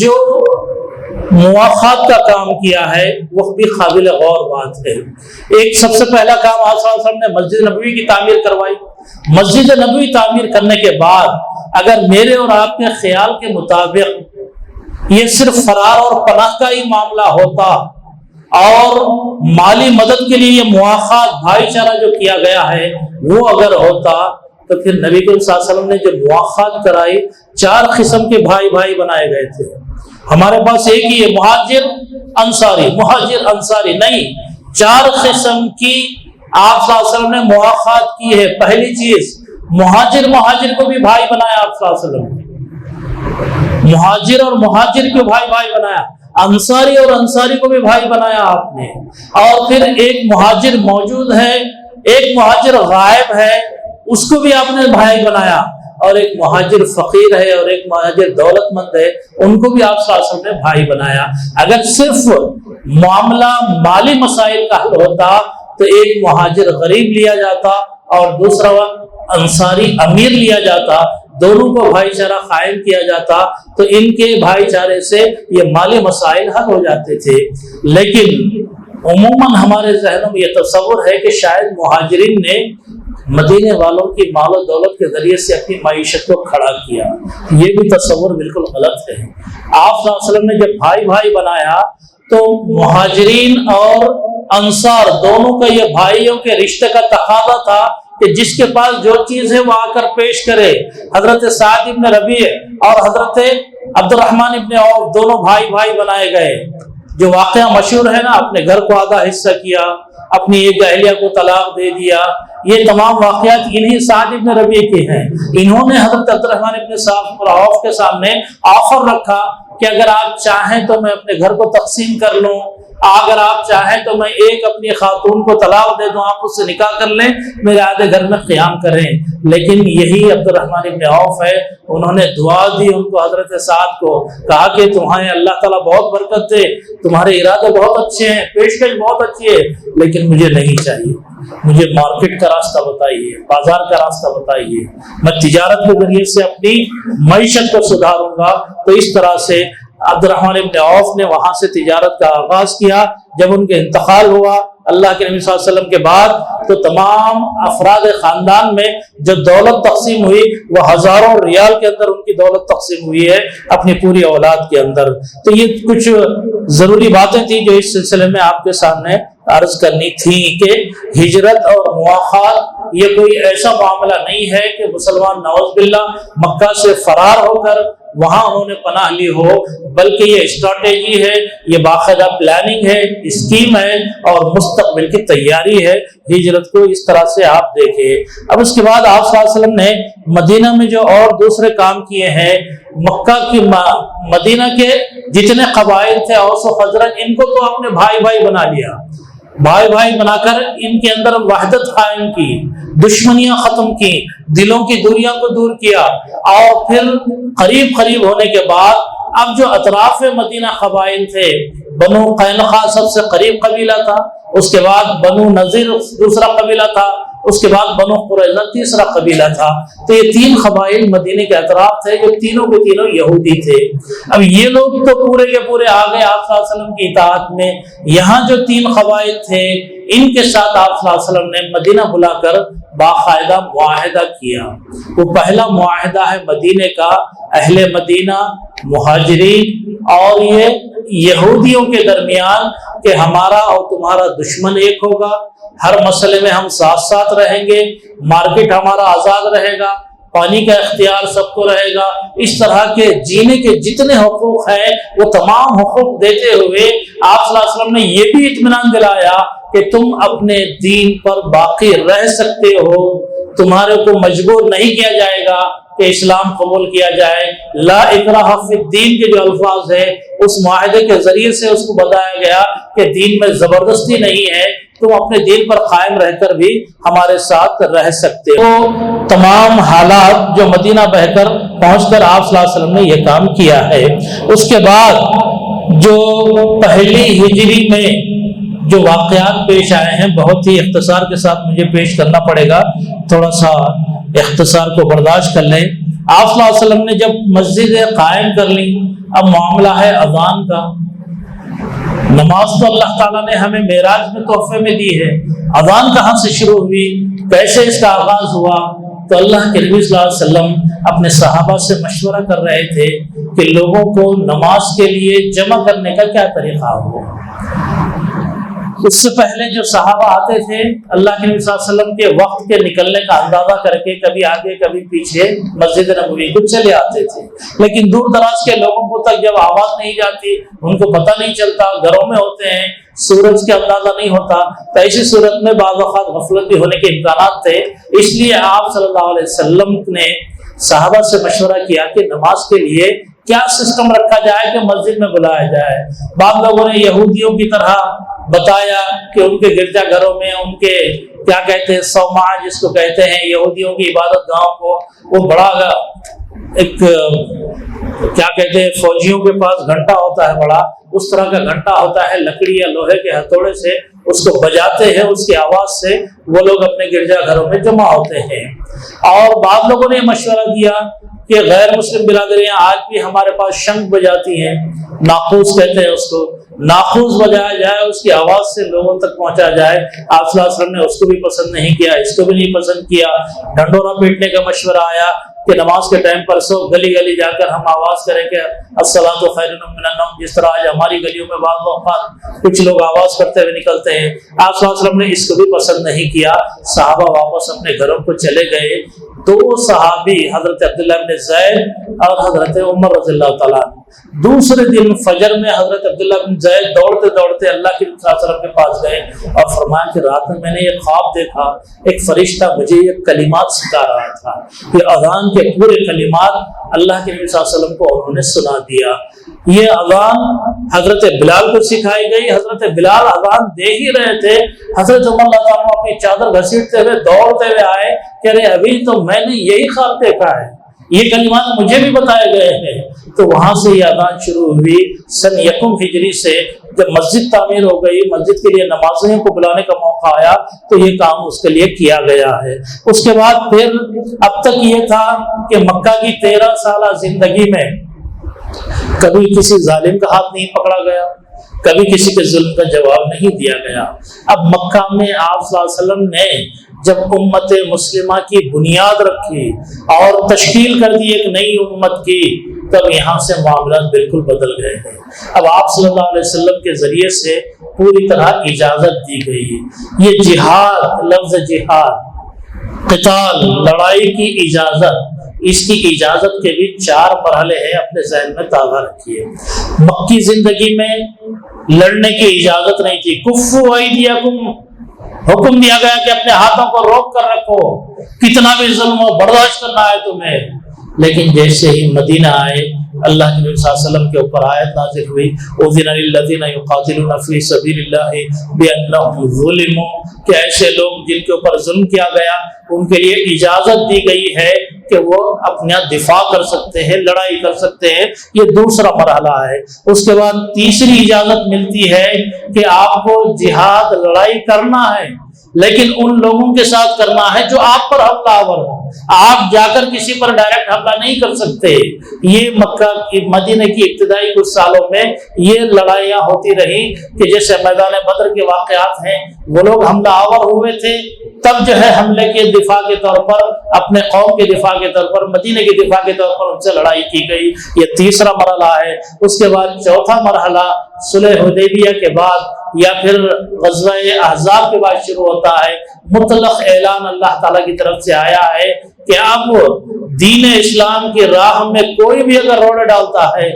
جو مواخات کا کام کیا ہے وہ بھی قابل غور بات ہے۔ ایک سب سے پہلا کام آپ صلی اللہ علیہ وسلم نے مسجد نبوی کی تعمیر کروائی۔ مسجد نبوی تعمیر کرنے کے بعد اگر میرے اور آپ کے خیال کے مطابق یہ صرف فرار اور پناہ کا ہی معاملہ ہوتا اور مالی مدد کے لیے یہ مواخات بھائی چارہ جو کیا گیا ہے وہ اگر ہوتا تو پھر نبی صلی اللہ علیہ وسلم نے جو مواخات کرائی 4 قسم کے بھائی بھائی بنائے گئے تھے۔ ہمارے پاس ایک ہی ہے مہاجر انصاری نہیں، 4 قسم کی آپ صلی اللہ علیہ وسلم نے مواخات کی ہے۔ پہلی چیز مہاجر کو بھی بھائی بنایا آپ صلی اللہ علیہ وسلم نے، مہاجر اور مہاجر کو بھائی بنایا۔ انصاری اور انصاری کو بھی بھائی بنایا آپ نے، اور پھر ایک مہاجر موجود ہے، ایک مہاجر غائب ہے، اس کو بھی آپ نے بھائی بنایا، اور ایک مہاجر فقیر ہے اور ایک مہاجر دولت مند ہے، ان کو بھی آپ صلی اللہ علیہ وسلم نے بھائی بنایا۔ اگر صرف معاملہ مالی مسائل کا حل ہوتا تو ایک مہاجر غریب لیا جاتا اور دوسرا انصاری امیر لیا جاتا، دونوں کو بھائی چارہ قائم کیا جاتا تو ان کے بھائی چارے سے یہ مالی مسائل حل ہو جاتے تھے۔ لیکن عموماً ہمارے ذہنوں میں یہ تصور ہے کہ شاید مہاجرین نے مدینے والوں کی مال و دولت کے ذریعے سے اپنی معیشت کو کھڑا کیا، یہ بھی تصور بالکل غلط ہے۔ آپ صلی اللہ علیہ وسلم نے جب بھائی بھائی بنایا تو مہاجرین اور انصار دونوں کا یہ بھائیوں کے رشتے کا تقاضا تھا کہ جس کے پاس جو چیز ہے وہ آ کر پیش کرے۔ حضرت سعد ابن ربیع اور حضرت عبد الرحمن ابن عوف دونوں بھائی بھائی بنائے گئے۔ جو واقعہ مشہور ہے نا، اپنے گھر کو آدھا حصہ کیا، اپنی ایک اہلیہ کو طلاق دے دیا، یہ تمام واقعات انہی سعد ابن ربیع کے ہیں۔ انہوں نے حضرت عبد الرحمن ابن عوف کے سامنے آفر رکھا کہ اگر آپ چاہیں تو میں اپنے گھر کو تقسیم کر لوں، اگر آپ چاہیں تو میں ایک اپنی خاتون کو طلاق دے دوں، آپ اس سے نکاح کر لیں، میرے آدھے گھر میں قیام کریں۔ لیکن یہی عبد الرحمن ابن عوف ہے، انہوں نے دعا دی ان کو، حضرت سعد کو کہا کہ تمہیں اللہ تعالیٰ بہت برکت دے، تمہارے ارادے بہت اچھے ہیں، پیشکش بہت اچھی ہے، لیکن مجھے نہیں چاہیے، مجھے مارکیٹ کا راستہ بتائیے، بازار کا راستہ بتائیے، میں تجارت کے ذریعے سے اپنی معیشت کو سدھاروں گا۔ تو اس طرح سے عبد الرحمن ابن عوف نے وہاں سے تجارت کا آغاز کیا۔ جب ان کے انتقال ہوا اللہ کے نبی صلی اللہ علیہ وسلم کے بعد تو تمام افراد خاندان میں جو دولت تقسیم ہوئی وہ ہزاروں ریال کے اندر ان کی دولت تقسیم ہوئی ہے اپنی پوری اولاد کے اندر۔ تو یہ کچھ ضروری باتیں تھیں جو اس سلسلے میں آپ کے سامنے عرض کرنی تھی کہ ہجرت اور مواخات یہ کوئی ایسا معاملہ نہیں ہے کہ مسلمان نعوذ باللہ مکہ سے فرار ہو کر وہاں انہوں نے پناہ لی ہو، بلکہ یہ اسٹریٹجی ہے، یہ باقاعدہ پلاننگ ہے، اسکیم ہے اور مستقبل کی تیاری ہے۔ ہجرت کو اس طرح سے آپ دیکھیں۔ اب اس کے بعد آپ صلی اللہ علیہ وسلم نے مدینہ میں جو اور دوسرے کام کیے ہیں، مکہ کی مدینہ کے جتنے قبائل تھے اوس و خزرج، ان کو تو آپ نے بھائی بھائی بنا لیا، بھائی بھائی بنا کر ان کے اندر وحدت قائم کی، دشمنیاں ختم کی، دلوں کی دوریاں کو دور کیا، اور پھر قریب ہونے کے بعد اب جو اطراف مدینہ قبائل تھے، بنو قینقاع سب سے قریب قبیلہ تھا، اس کے بعد بنو نذیر دوسرا قبیلہ تھا، اس کے بعد بنو قریظہ تیسرا قبیلہ تھا۔ تو یہ تین قبائل مدینے کے اطراف تھے جو تینوں کے تینوں یہودی تھے۔ اب یہ لوگ تو پورے کے پورے آ گئے آپ صلی اللہ علیہ وسلم کی اطاعت میں۔ یہاں جو تین قبائل تھے ان کے ساتھ آپ صلی اللہ علیہ وسلم نے مدینہ بلا کر باقاعدہ معاہدہ کیا۔ وہ پہلا معاہدہ ہے مدینے کا، اہل مدینہ، مہاجرین اور یہ یہودیوں کے درمیان کہ ہمارا اور تمہارا دشمن ایک ہوگا، ہر مسئلے میں ہم ساتھ ساتھ رہیں گے، مارکیٹ ہمارا آزاد رہے گا، پانی کا اختیار سب کو رہے گا، اس طرح کے جینے کے جتنے حقوق ہیں وہ تمام حقوق دیتے ہوئے آپ صلی اللہ علیہ وسلم نے یہ بھی اطمینان دلایا کہ تم اپنے دین پر باقی رہ سکتے ہو، تمہارے کو مجبور نہیں کیا جائے گا کہ اسلام قبول کیا جائے۔ لا اکراہ فی الدین کے جو الفاظ ہے اس معاہدے کے ذریعے سے اس کو بتایا گیا کہ دین میں زبردستی نہیں ہے، تم اپنے دین پر قائم رہ کر بھی ہمارے ساتھ رہ سکتے ہو۔ تمام حالات جو مدینہ بہ کر پہنچ کر آپ صلی اللہ علیہ وسلم نے یہ کام کیا ہے۔ اس کے بعد جو پہلی ہجری میں جو واقعات پیش آئے ہیں بہت ہی اختصار کے ساتھ مجھے پیش کرنا پڑے گا، تھوڑا سا اختصار کو برداشت کر لیں۔ آپ صلی اللہ علیہ وسلم نے جب مسجدیں قائم کر لی، اب معاملہ ہے اذان کا۔ نماز تو اللہ تعالیٰ نے ہمیں معراج میں تحفے میں دی ہے، اذان کہاں سے شروع ہوئی، کیسے اس کا آغاز ہوا؟ تو اللہ کے نبی صلی اللہ علیہ وسلم اپنے صحابہ سے مشورہ کر رہے تھے کہ لوگوں کو نماز کے لیے جمع کرنے کا کیا طریقہ ہو۔ اس سے پہلے جو صحابہ آتے تھے اللہ کے نبی صلی اللہ علیہ وسلم کے وقت کے نکلنے کا اندازہ کر کے کبھی آگے کبھی پیچھے مسجد نبوی کو چلے آتے تھے، لیکن دور دراز کے لوگوں کو تک جب آواز نہیں جاتی، ان کو پتہ نہیں چلتا، گھروں میں ہوتے ہیں، سورج کا اندازہ نہیں ہوتا، تو ایسی صورت میں بعض اوقات غفلت بھی ہونے کے امکانات تھے۔ اس لیے آپ صلی اللہ علیہ وسلم نے صحابہ سے مشورہ کیا کہ نماز کے لیے کیا سسٹم رکھا جائے کہ مسجد میں بلایا جائے۔ بعض لوگوں نے یہودیوں کی طرح بتایا کہ ان کے گرجا گھروں میں ان کے کیا کہتے ہیں صومعہ جس کو کہتے ہیں یہودیوں کی عبادت گاہوں کو، وہ بڑا ایک کیا کہتے ہیں فوجیوں کے پاس گھنٹہ ہوتا ہے بڑا، اس طرح کا گھنٹہ ہوتا ہے لکڑی یا لوہے کے ہتھوڑے سے، اس کو بجاتے ہیں، اس کی آواز سے وہ لوگ اپنے گرجا گھروں میں جمع ہوتے ہیں۔ اور بعض لوگوں نے مشورہ دیا کہ غیر مسلم برادریاں آج بھی ہمارے پاس شنک بجاتی ہیں، ناقوس کہتے ہیں اس کو، ناقوس بجایا جائے، اس کی آواز سے لوگوں تک پہنچا جائے۔ آپ صلی اللہ علیہ وسلم نے اس کو بھی پسند نہیں کیا، اس کو بھی نہیں پسند کیا۔ ڈنڈورا پیٹنے کا مشورہ آیا کہ نماز کے ٹائم پر سب گلی گلی جا کر ہم آواز کریں کہ الصلاۃ خیر من النوم، جس طرح آج ہماری گلیوں میں بعض اوقات کچھ لوگ آواز کرتے ہوئے نکلتے ہیں۔ آپ صلی اللہ علیہ وسلم نے اس کو بھی پسند نہیں کیا۔ صحابہ واپس اپنے گھروں کو چلے گئے۔ دو صحابی حضرت عبداللہ بن زید اور حضرت عمر رضی اللہ تعالیٰ، دوسرے دن فجر میں حضرت عبداللہ بن زید دوڑتے دوڑتے اللہ کے نبی صلی اللہ علیہ وسلم کے پاس گئے اور فرمایا کہ رات میں نے یہ خواب دیکھا، ایک فرشتہ مجھے یہ کلمات سکھا رہا تھا، یہ اذان کے پورے کلمات اللہ کے نبی صلی اللہ علیہ وسلم کو انہوں نے سنا دیا۔ یہ اذان حضرت بلال کو سکھائی گئی، حضرت بلال اذان دے ہی رہے تھے، حضرت عمر اللہ تعالیٰ اپنی چادر گھسیٹتے ہوئے دوڑتے ہوئے آئے کہ ارے ابھی تو میں نے یہی خواب دیکھا ہے، یہ کلمات مجھے بھی بتائے گئے ہیں۔ تو وہاں سے یہ اذان شروع ہوئی سن یکم ہجری سے۔ جب مسجد تعمیر ہو گئی، مسجد کے لیے نمازیوں کو بلانے کا موقع آیا تو یہ کام اس کے لیے کیا گیا ہے۔ اس کے بعد پھر اب تک یہ تھا کہ مکہ کی 13 سالہ زندگی میں کبھی کسی ظالم کا ہاتھ نہیں پکڑا گیا، کبھی کسی کے ظلم کا جواب نہیں دیا گیا۔ اب مکہ میں آپ صلی اللہ علیہ وسلم نے جب امت مسلمہ کی بنیاد رکھی اور تشکیل کر دی ایک نئی امت کی، تب یہاں سے معاملات بالکل بدل گئے ہیں۔ اب آپ صلی اللہ علیہ وسلم کے ذریعے سے پوری طرح اجازت دی گئی۔ یہ جہاد، لفظ جہاد، قتال، لڑائی کی اجازت، اس کی اجازت کے بھی 4 مرحلے ہیں، اپنے ذہن میں تازہ رکھیے۔ مکی زندگی میں لڑنے کی اجازت نہیں تھی۔ کفو ایدیکم، حکم دیا گیا کہ اپنے ہاتھوں کو روک کر رکھو، کتنا بھی ظلم ہو برداشت کرنا ہے تمہیں۔ لیکن جیسے ہی مدینہ آئے، اللہ کے نبی صلی اللہ علیہ وسلم کے اوپر آیت نازل ہوئی، اذن للذین یقاتلون فی سبیل اللہ بانہم ظلموا، کہ ایسے لوگ جن کے اوپر ظلم کیا گیا ان کے لیے اجازت دی گئی ہے کہ وہ اپنا دفاع کر سکتے ہیں، لڑائی کر سکتے ہیں۔ یہ دوسرا مرحلہ ہے۔ اس کے بعد تیسری اجازت ملتی ہے کہ آپ کو جہاد، لڑائی کرنا ہے، لیکن ان لوگوں کے ساتھ کرنا ہے جو آپ پر حملہ آور ہو۔ آپ جا کر کسی پر ڈائریکٹ حملہ نہیں کر سکتے۔ یہ مکہ کی، مدینہ کی ابتدائی کچھ سالوں میں یہ لڑائیاں ہوتی رہی کہ جیسے میدان بدر کے واقعات ہیں، وہ لوگ حملہ آور ہوئے تھے، تب جو ہے حملے کے دفاع کے طور پر، اپنے قوم کے دفاع کے طور پر، مدینہ کے دفاع کے طور پر ان سے لڑائی کی گئی۔ یہ تیسرا مرحلہ ہے۔ اس کے بعد چوتھا مرحلہ صلح حدیبیہ کے بعد یا پھر غزوہ احزاب کے بعد شروع ہوتا ہے۔ مطلق اعلان اللہ تعالیٰ کی طرف سے آیا ہے کہ اب دین اسلام کی راہ میں کوئی بھی اگر روڑے ڈالتا ہے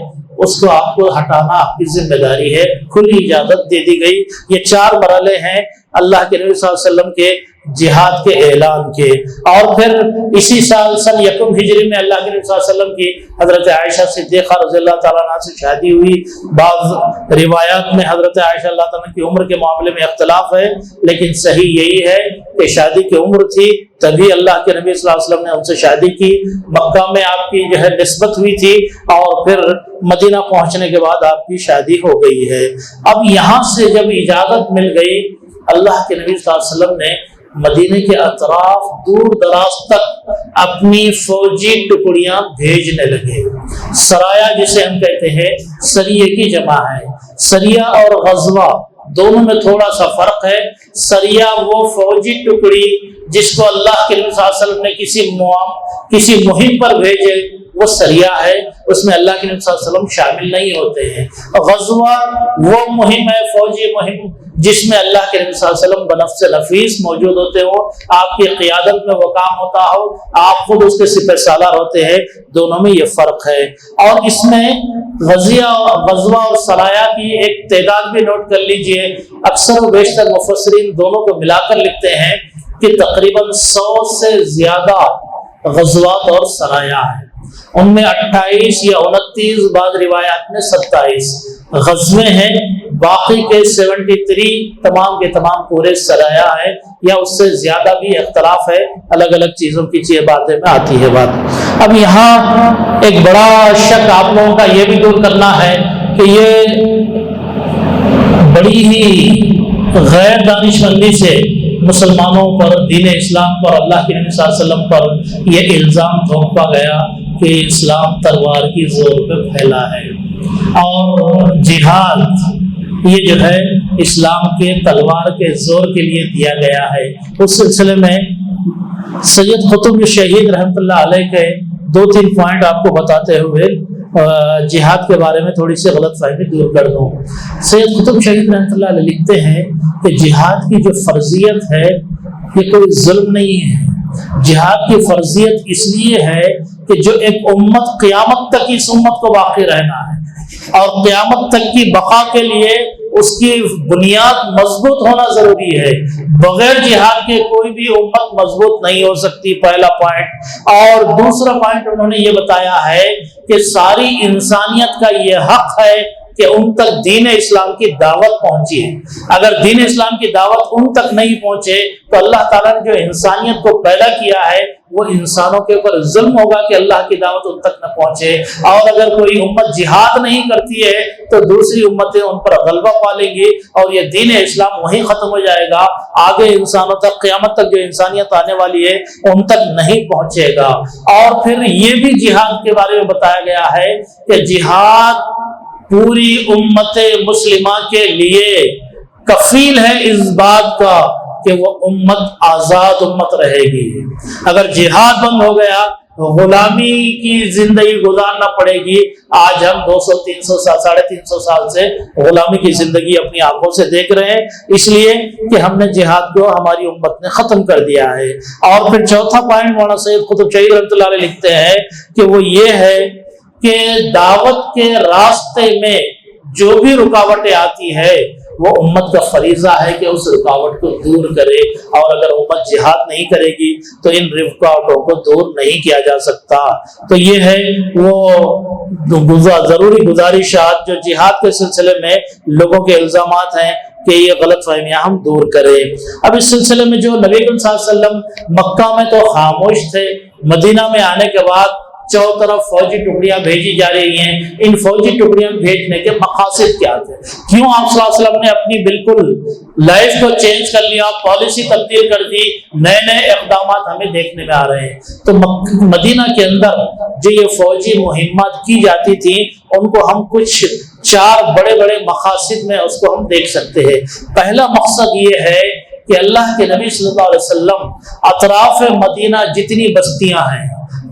اس کو آپ کو ہٹانا آپ کی ذمہ داری ہے۔ کھلی اجازت دے دی گئی۔ یہ 4 مرحلے ہیں اللہ کے نبی صلی اللہ علیہ وسلم کے جہاد کے اعلان کے۔ اور پھر اسی سال سن یکم ہجری میں اللہ کے نبی صلی اللہ علیہ وسلم کی حضرت عائشہ صدیقہ رضی اللہ تعالیٰ عنہ سے شادی ہوئی۔ بعض روایات میں حضرت عائشہ اللہ تعالیٰ کی عمر کے معاملے میں اختلاف ہے، لیکن صحیح یہی ہے کہ شادی کی عمر تھی تبھی اللہ کے نبی صلی اللہ علیہ وسلم نے ان سے شادی کی۔ مکہ میں آپ کی جو ہے نسبت ہوئی تھی اور پھر مدینہ پہنچنے کے بعد آپ کی شادی ہو گئی ہے۔ اب یہاں سے جب اجازت مل گئی، اللہ کے نبی صلی اللہ علیہ وسلم نے مدینے کے اطراف دور دراز تک اپنی فوجی ٹکڑیاں بھیجنے لگے۔ سرایا جسے ہم کہتے ہیں، سریے کی جمع ہے۔ سریہ اور غزوہ دونوں میں تھوڑا سا فرق ہے۔ سریہ وہ فوجی ٹکڑی جس کو اللہ کے نبی صلی اللہ علیہ وسلم نے کسی مہم پر بھیجے، وہ سریہ ہے، اس میں اللہ کے نبی صلی اللہ علیہ وسلم شامل نہیں ہوتے ہیں۔ غزوہ وہ مہم ہے، فوجی مہم، جس میں اللہ کے نبی صلی اللہ علیہ وسلم بنفس نفیس موجود ہوتے ہو، آپ کی قیادت میں وہ کام ہوتا ہو، آپ خود اس کے سپہ سالار ہوتے ہیں۔ دونوں میں یہ فرق ہے۔ اور اس میں غزوہ اور سرایا کی ایک تعداد بھی نوٹ کر لیجئے۔ اکثر و بیشتر مفسرین دونوں کو ملا کر لکھتے ہیں کہ تقریباً 100 سے زیادہ غزوات اور سرایا ہیں۔ ان میں 28 یا 29, بعض روایات میں 27 غزوے ہیں، باقی کے 73 تمام کے تمام پورے سرایا ہے، یا اس سے زیادہ بھی اختلاف ہے، الگ الگ چیزوں کی باتیں میں آتی ہے بات۔ اب یہاں ایک بڑا شک آپ لوگوں کا یہ بھی دور کرنا ہے کہ یہ بڑی ہی غیر دانش مندی سے مسلمانوں پر، دین اسلام پر، اللہ کے نبی صلی اللہ علیہ وسلم پر یہ الزام تھوپا گیا کہ اسلام تلوار کی زور پہ پھیلا ہے، اور جہاد یہ جو ہے اسلام کے تلوار کے زور کے لیے دیا گیا ہے۔ اس سلسلے میں سید قطب شہید رحمۃ اللہ علیہ کے 2-3 پوائنٹ آپ کو بتاتے ہوئے جہاد کے بارے میں تھوڑی سی غلط فہمی دور کر دوں۔ سید قطب شہید رحمۃ اللہ علیہ لکھتے ہیں کہ جہاد کی جو فرضیت ہے یہ کوئی ظلم نہیں ہے، جہاد کی فرضیت اس لیے ہے کہ جو ایک امت قیامت تک اس امت کو باقی رہنا ہے، اور قیامت تک کی بقا کے لیے اس کی بنیاد مضبوط ہونا ضروری ہے، بغیر جہاد کے کوئی بھی امت مضبوط نہیں ہو سکتی، پہلا پوائنٹ۔ اور دوسرا پوائنٹ انہوں نے یہ بتایا ہے کہ ساری انسانیت کا یہ حق ہے کہ ان تک دین اسلام کی دعوت پہنچی ہے۔ اگر دین اسلام کی دعوت ان تک نہیں پہنچے تو اللہ تعالیٰ نے جو انسانیت کو پیدا کیا ہے وہ انسانوں کے اوپر ظلم ہوگا کہ اللہ کی دعوت ان تک نہ پہنچے، اور اگر کوئی امت جہاد نہیں کرتی ہے تو دوسری امتیں ان پر غلبہ پا لیں گی، اور یہ دین اسلام وہیں ختم ہو جائے گا، آگے انسانوں تک، قیامت تک جو انسانیت آنے والی ہے ان تک نہیں پہنچے گا۔ اور پھر یہ بھی جہاد کے بارے میں بتایا گیا ہے کہ جہاد پوری امت مسلمہ کے لیے کفیل ہے اس بات کا کہ وہ امت آزاد امت رہے گی۔ اگر جہاد بند ہو گیا غلامی کی زندگی گزارنا پڑے گی۔ آج ہم 200-300 سال 350 سال سے غلامی کی زندگی اپنی آنکھوں سے دیکھ رہے ہیں، اس لیے کہ ہم نے جہاد کو ہماری امت نے ختم کر دیا ہے۔ اور پھر چوتھا پوائنٹ مولانا سید قطب شہید رحمۃ اللہ علیہ لکھتے ہیں کہ وہ یہ ہے کہ دعوت کے راستے میں جو بھی رکاوٹیں آتی ہے وہ امت کا فریضہ ہے کہ اس رکاوٹ کو دور کرے، اور اگر امت جہاد نہیں کرے گی تو ان رکاوٹوں کو دور نہیں کیا جا سکتا۔ تو یہ ہے وہ ضروری گزارشات جو جہاد کے سلسلے میں لوگوں کے الزامات ہیں کہ یہ غلط فہمیاں ہم دور کریں۔ اب اس سلسلے میں جو نبی صلی اللہ علیہ وسلم مکہ میں تو خاموش تھے، مدینہ میں آنے کے بعد چاروں طرف فوجی ٹکڑیاں بھیجی جا رہی ہیں، ان فوجی ٹکڑیاں بھیجنے کے مقاصد کیا تھے؟ کیوں آپ صلی اللہ علیہ وسلم نے اپنی بالکل لائف کو چینج کر لیا، پالیسی تبدیل کر دی، نئے نئے اقدامات ہمیں دیکھنے میں آ رہے ہیں؟ تو مدینہ کے اندر جو یہ فوجی مہمات کی جاتی تھی ان کو ہم کچھ 4 بڑے بڑے مقاصد میں اس کو ہم دیکھ سکتے ہیں۔ پہلا مقصد یہ ہے کہ اللہ کے نبی صلی اللہ علیہ وسلم اطراف مدینہ جتنی بستیاں ہیں،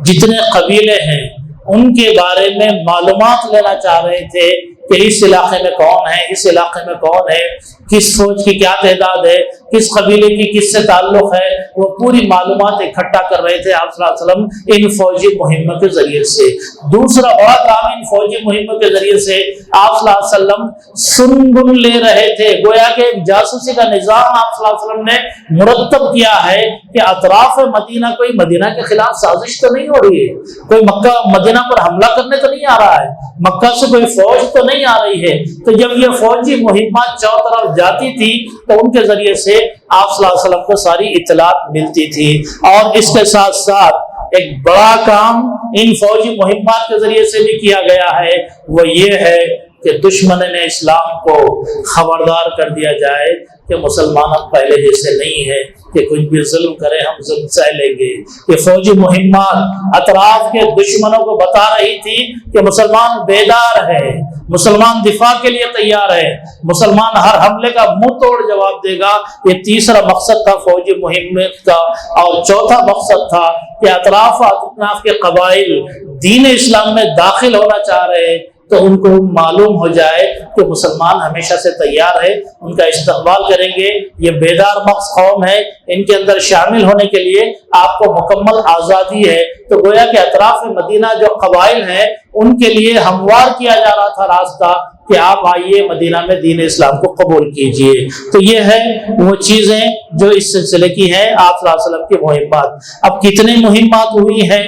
جتنے قبیلے ہیں، ان کے بارے میں معلومات لینا چاہ رہے تھے کہ اس علاقے میں کون ہے، اس علاقے میں کون ہے، کس فوج کی کیا تعداد ہے، کس قبیلے کی کس سے تعلق ہے، وہ پوری معلومات اکٹھا کر رہے تھے آپ صلی اللہ علیہ وسلم ان فوجی مہموں کے ذریعے سے۔ دوسرا بڑا کام ان فوجی مہموں کے ذریعے سے آپ صلی اللہ علیہ وسلم سنگن لے رہے تھے، گویا کہ ایک جاسوسی کا نظام آپ صلی اللہ علیہ وسلم نے مرتب کیا ہے کہ اطراف مدینہ کوئی مدینہ کے خلاف سازش تو نہیں ہو رہی ہے، کوئی مکہ مدینہ پر حملہ کرنے تو نہیں آ رہا ہے، مکہ سے کوئی فوج تو نہیں آ رہی ہے۔ تو جب یہ فوجی مہمات چاروں طرف جاتی تھی تو ان کے ذریعے سے آپ صلی اللہ علیہ وسلم کو ساری اطلاعات ملتی تھی۔ اور اس کے ساتھ ساتھ ایک بڑا کام ان فوجی مہمات کے ذریعے سے بھی کیا گیا ہے، وہ یہ ہے کہ دشمن اسلام کو خبردار کر دیا جائے کہ مسلمان اب پہلے جیسے نہیں ہے کہ کچھ بھی ظلم کرے ہم ظلم سہ لیں گے۔ یہ فوجی مہمات اطراف کے دشمنوں کو بتا رہی تھی کہ مسلمان بیدار ہے، مسلمان دفاع کے لیے تیار ہے، مسلمان ہر حملے کا منہ توڑ جواب دے گا۔ یہ تیسرا مقصد تھا فوجی مہم کا۔ اور چوتھا مقصد تھا کہ اطراف کے قبائل دین اسلام میں داخل ہونا چاہ رہے تو ان کو معلوم ہو جائے کہ مسلمان ہمیشہ سے تیار ہے، ان کا استقبال کریں گے، یہ بیدار مغز قوم ہے، ان کے اندر شامل ہونے کے لیے آپ کو مکمل آزادی ہے۔ تو گویا کہ اطراف مدینہ جو قبائل ہیں ان کے لیے ہموار کیا جا رہا تھا راستہ کہ آپ آئیے مدینہ میں دین اسلام کو قبول کیجئے۔ تو یہ ہے وہ چیزیں جو اس سلسلے کی ہیں، آپ صلی اللہ علیہ وسلم کی مہمات۔ اب کتنے مہمات ہوئی ہیں؟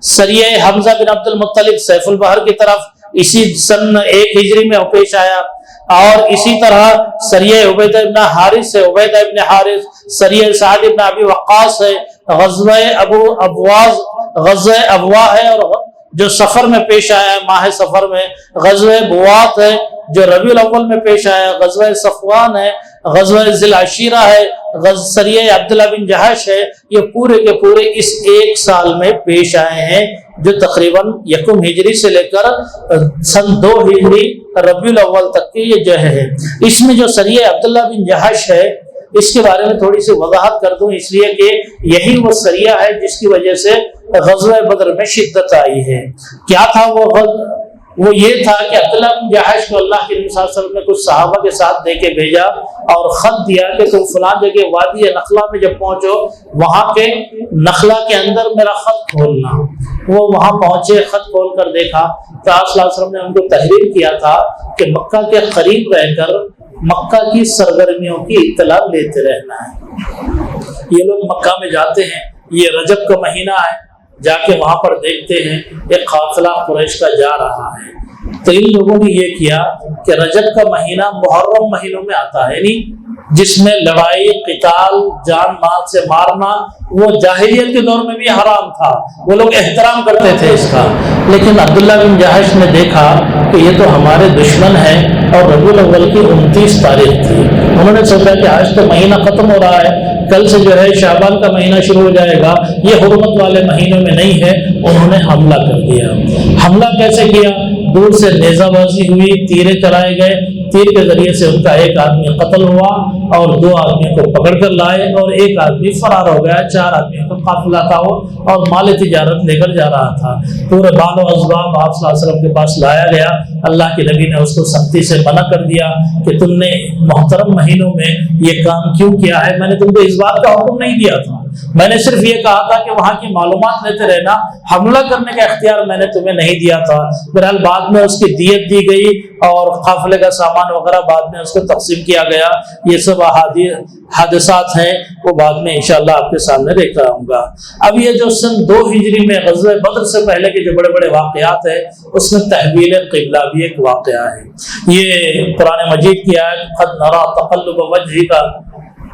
سریہ حمزہ بن عبد المطلب سیف البحر کی طرف اسی سن 1 ہجری میں پیش آیا، اور اسی طرح سریہ عبیدہ ابن حارث ہے، عبیدہ ابن حارث، سریہ سعد ابن ابی وقاص ہے، غزوہ غزوہ ابوا ہے، اور جو سفر میں پیش آیا ہے ماہ سفر میں غزوہ بوات ہے، جو ربیع الاول میں پیش آیا، غزوہ صفوان ہے، غزوہ ذی العشیرہ ہے، سریہ عبداللہ بن جہش ہے۔ یہ پورے کے پورے اس 1 سال میں پیش آئے ہیں، جو تقریباً 1 ہجری سے لے کر سن 2 ہجری ربیع الاول تک کی یہ جو ہے۔ اس میں جو سریہ عبداللہ بن جہش ہے، اس کے بارے میں تھوڑی سی وضاحت کر دوں، اس لیے کہ یہی وہ سریہ ہے جس کی وجہ سے غزوہ بدر میں شدت آئی ہے۔ کیا تھا وہ یہ تھا کہ عبداللہ بن جہش کو اللہ کے نبی صلی اللہ علیہ وسلم نے کچھ صحابہ کے ساتھ دے کے بھیجا اور خط دیا کہ تم فلاں جگہ وادی نخلا میں جب پہنچو، وہاں کے نخلا کے اندر میرا خط کھولنا۔ وہ وہاں پہنچے، خط کھول کر دیکھا تو آپ صلی اللہ علیہ وسلم نے ان کو تحریر کیا تھا کہ مکہ کے قریب رہ کر مکہ کی سرگرمیوں کی اطلاع لیتے رہنا ہے۔ یہ لوگ مکہ میں جاتے ہیں، یہ رجب کا مہینہ ہے، جا کے وہاں پر دیکھتے ہیں ایک قافلہ قریش کا جا رہا ہے۔ تو ان لوگوں نے یہ کیا کہ رجب کا مہینہ محرم مہینوں میں آتا ہے، یعنی جس میں لڑائی، قتال، جان مال سے مارنا وہ جاہلیت کے دور میں بھی حرام تھا، وہ لوگ احترام کرتے تھے اس کا۔ لیکن عبداللہ بن جہش نے دیکھا کہ یہ تو ہمارے دشمن ہیں، اور ربیع الاول کی 29 تاریخ تھی۔ انہوں نے سوچا کہ آج تو مہینہ ختم ہو رہا ہے، کل سے جو ہے شعبان کا مہینہ شروع ہو جائے گا، یہ حرمت والے مہینوں میں نہیں ہے۔ انہوں نے حملہ کر دیا۔ حملہ کیسے کیا؟ دور سے نیزہ بازی ہوئی، تیرے چلائے گئے، تیر کے ذریعے سے ان کا ایک آدمی قتل ہوا اور 2 آدمیوں کو پکڑ کر لائے، اور ایک آدمی فرار ہو گیا۔ 4 آدمیوں کا قافلہ تھا وہ، اور مال تجارت لے کر جا رہا تھا۔ پورے بال و اسباب آپ صلی اللہ علیہ وسلم کے پاس لایا گیا۔ اللہ کے نبی نے اس کو سختی سے منع کر دیا کہ تم نے محترم مہینوں میں یہ کام کیوں کیا ہے؟ میں نے تم کو اس بات کا حکم نہیں دیا تھا، میں نے صرف یہ کہا تھا کہ وہاں کی معلومات لیتے رہنا، حملہ کرنے کا اختیار میں نے تمہیں نہیں دیا تھا۔ بہرحال بعد میں اس کی دیت دی گئی اور قافلے کا سامان وغیرہ بعد میں اس کو تقسیم کیا گیا۔ یہ سب حادثات ہیں، وہ بعد میں انشاءاللہ آپ کے سامنے دیکھ رہا ہوں گا۔ اب یہ جو سن 2 ہجری میں غزوہ بدر سے پہلے کے جو بڑے بڑے واقعات ہیں، اس میں تحویل قبلہ بھی ایک واقعہ ہے۔ یہ قرآن مجید کی آیت قد نرى تقلب وجهك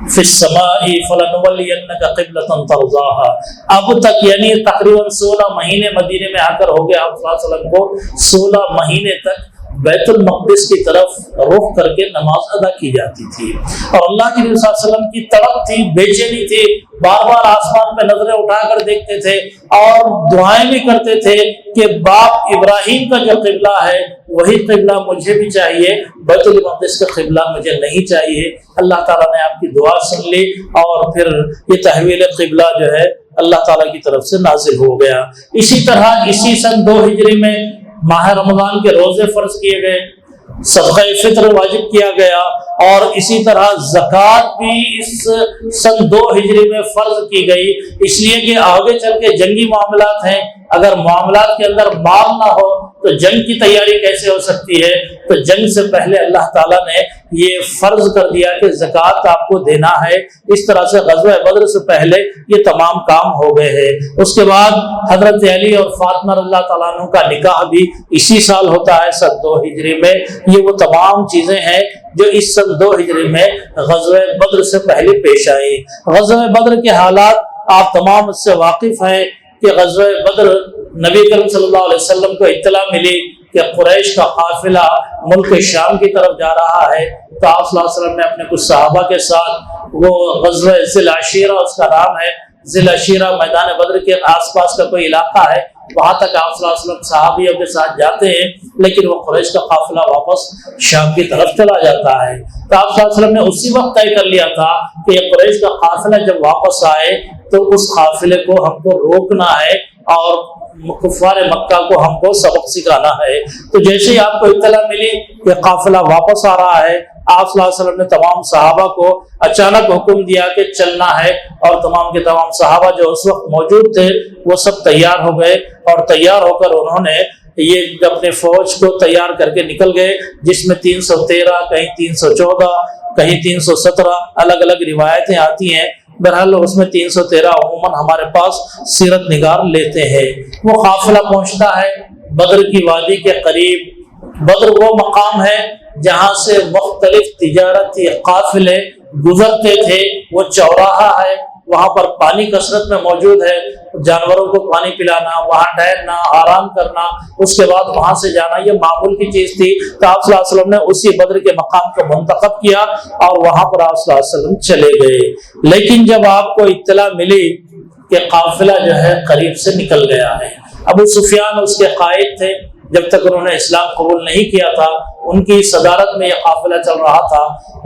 فی السماء فلنولینک قبلۃ ترضاها، اب تک یعنی تقریباً 16 مہینے مدینے میں آ کر ہو گئے آپ صلی اللہ علیہ وسلم کو، 16 مہینے تک بیت المقدس کی طرف رخ کر کے نماز ادا کی جاتی تھی، اور اللہ کے نبی صلی اللہ علیہ وسلم کی تڑپ تھی، بے چینی تھی، بار بار آسمان پہ نظریں اٹھا کر دیکھتے تھے اور دعائیں بھی کرتے تھے کہ باپ ابراہیم کا جو قبلہ ہے وہی قبلہ مجھے بھی چاہیے، بیت المقدس کا قبلہ مجھے نہیں چاہیے۔ اللہ تعالیٰ نے آپ کی دعا سن لی، اور پھر یہ تحویل قبلہ جو ہے اللہ تعالیٰ کی طرف سے نازل ہو گیا۔ اسی طرح اسی سن 2 ہجری میں ماہ رمضان کے روزے فرض کیے گئے، صدقہ فطر واجب کیا گیا، اور اسی طرح زکوٰۃ بھی اس سن 2 ہجری میں فرض کی گئی، اس لیے کہ آگے چل کے جنگی معاملات ہیں، اگر معاملات کے اندر مال نہ ہو تو جنگ کی تیاری کیسے ہو سکتی ہے؟ تو جنگ سے پہلے اللہ تعالیٰ نے یہ فرض کر دیا کہ زکوٰۃ آپ کو دینا ہے۔ اس طرح سے غزوہ بدر سے پہلے یہ تمام کام ہو گئے ہیں۔ اس کے بعد حضرت علی اور فاطمہ رضی اللہ تعالیٰ عنہ کا نکاح بھی اسی سال ہوتا ہے سن 2 ہجری میں۔ یہ وہ تمام چیزیں ہیں جو اس سن 2 ہجری میں غزوہ بدر سے پہلے پیش آئی۔ غزوہ بدر کے حالات آپ تمام اس سے واقف ہیں کہ غزوہ بدر نبی کریم صلی اللہ علیہ وسلم کو اطلاع ملی کہ قریش کا قافلہ ملک شام کی طرف جا رہا ہے، تو آپ صلی اللہ علیہ وسلم نے اپنے کچھ صحابہ کے ساتھ وہ غزوہ ذی العشیرہ اس کا نام ہے، ذی العشیرہ میدان بدر کے آس پاس کا کوئی علاقہ ہے، وہاں تک آپ صلی اللہ علیہ وسلم صحابیوں کے ساتھ جاتے ہیں، لیکن وہ قریش کا قافلہ واپس شام کی طرف چلا جاتا ہے۔ تو آپ صلی اللہ علیہ وسلم نے اسی وقت طے کر لیا تھا کہ یہ قریش کا قافلہ جب واپس آئے تو اس قافلے کو ہم کو روکنا ہے اور کفار مکہ کو ہم کو سبق سکھانا ہے۔ تو جیسے ہی آپ کو اطلاع ملی کہ قافلہ واپس آ رہا ہے، آپ صلی اللہ علیہ وسلم نے تمام صحابہ کو اچانک حکم دیا کہ چلنا ہے، اور تمام کے تمام صحابہ جو اس وقت موجود تھے وہ سب تیار ہو گئے، اور تیار ہو کر انہوں نے یہ اپنے فوج کو تیار کر کے نکل گئے، جس میں 313 کہیں 314 کہیں 317 الگ الگ روایتیں آتی ہیں۔ بہرحال اس میں 313 عموماً ہمارے پاس سیرت نگار لیتے ہیں۔ وہ قافلہ پہنچتا ہے بدر کی وادی کے قریب۔ بدر وہ مقام ہے جہاں سے مختلف تجارتی قافلے گزرتے تھے، وہ چوراہا ہے، وہاں پر پانی کثرت میں موجود ہے، جانوروں کو پانی پلانا، وہاں ٹہرنا، آرام کرنا، اس کے بعد وہاں سے جانا یہ معمول کی چیز تھی۔ تو آپ صلی اللہ علیہ وسلم نے اسی بدر کے مقام کو منتخب کیا اور وہاں پر آپ صلی اللہ علیہ وسلم چلے گئے۔ لیکن جب آپ کو اطلاع ملی کہ قافلہ جو ہے قریب سے نکل گیا ہے، ابو سفیان اس کے قائد تھے، جب تک انہوں نے اسلام قبول نہیں کیا تھا ان کی صدارت میں یہ قافلہ چل رہا تھا،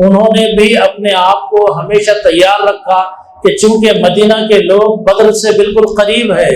انہوں نے بھی اپنے آپ کو ہمیشہ تیار رکھا کہ چونکہ مدینہ کے لوگ بدر سے بالکل قریب ہے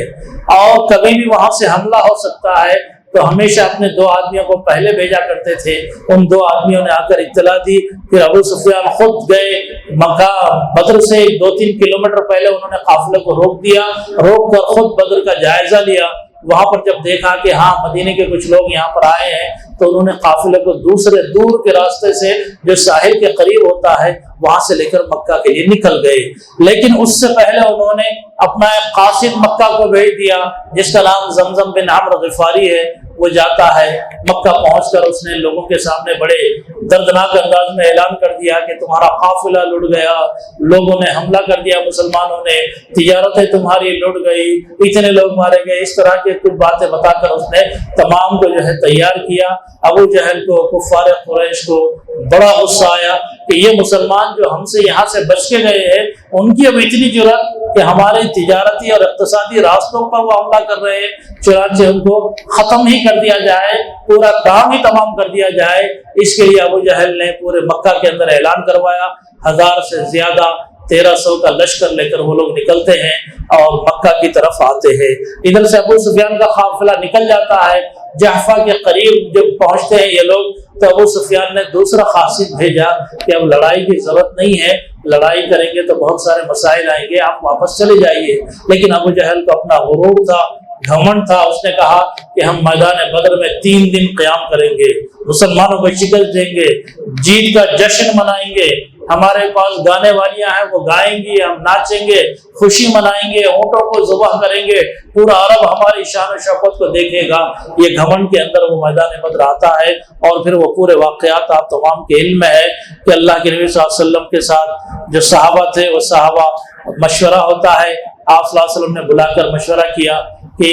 اور کبھی بھی وہاں سے حملہ ہو سکتا ہے، تو ہمیشہ اپنے 2 آدمیوں کو پہلے بھیجا کرتے تھے۔ ان 2 آدمیوں نے آ کر اطلاع دی، پھر ابو سفیان خود گئے مکہ، بدر سے 2-3 کلومیٹر پہلے انہوں نے قافلے کو روک دیا، روک کر خود بدر کا جائزہ لیا۔ وہاں پر جب دیکھا کہ ہاں مدینے کے کچھ لوگ یہاں پر آئے ہیں، تو انہوں نے قافلے کو دوسرے دور کے راستے سے جو ساحل کے قریب ہوتا ہے وہاں سے لے کر مکہ کے لیے نکل گئے۔ لیکن اس سے پہلے انہوں نے اپنا ایک قاصد مکہ کو بھیج دیا جس کا نام زمزم بن عمرو غفاری ہے۔ وہ جاتا ہے مکہ، پہنچ کر اس نے لوگوں کے سامنے بڑے دردناک انداز میں اعلان کر دیا کہ تمہارا قافلہ لٹ گیا، لوگوں نے حملہ کر دیا، مسلمانوں نے، تجارتیں تمہاری لٹ گئی، اتنے لوگ مارے گئے۔ اس طرح کے کچھ باتیں بتا کر اس نے تمام کو جو ہے تیار کیا۔ ابو جہل کو، کفار قریش کو بڑا غصہ آیا کہ یہ مسلمان جو ہم سے یہاں سے بچ کے گئے ہیں، ان کی اب اتنی جرأت کہ ہمارے تجارتی اور اقتصادی راستوں پر وہ حملہ کر رہے ہیں، چنانچہ ان کو ختم ہی کر دیا جائے، پورا کام ہی تمام کر دیا جائے۔ اس کے لیے ابو جہل نے پورے مکہ کے اندر اعلان کروایا، 1000 سے زیادہ 1300 کا لشکر لے کر وہ لوگ نکلتے ہیں اور مکہ کی طرف آتے ہیں۔ ادھر سے ابو سفیان کا قافلہ نکل جاتا ہے، جحفہ کے قریب جب پہنچتے ہیں یہ لوگ، تو ابو سفیان نے دوسرا قاصد بھیجا کہ اب لڑائی کی ضرورت نہیں ہے، لڑائی کریں گے تو بہت سارے مسائل آئیں گے، آپ واپس چلے جائیے۔ لیکن ابو جہل کو اپنا غرور تھا، گھمنڈ تھا، اس نے کہا کہ ہم میدان بدر میں 3 دن قیام کریں گے، مسلمانوں کو شکست دیں گے، جیت کا جشن منائیں گے، ہمارے پاس گانے والیاں ہیں وہ گائیں گی، ہم ناچیں گے، خوشی منائیں گے، اونٹوں کو ذبح کریں گے، پورا عرب ہماری شان و شوکت کو دیکھے گا۔ یہ گھمنڈ کے اندر وہ میدان بدر آتا ہے اور پھر وہ پورے واقعات آپ تمام کے علم میں ہے کہ اللہ کے نبی صلی اللہ علیہ وسلم کے ساتھ جو صحابہ تھے وہ صحابہ مشورہ ہوتا ہے، آپ صلی اللہ علیہ وسلم نے بلا کر مشورہ کیا کہ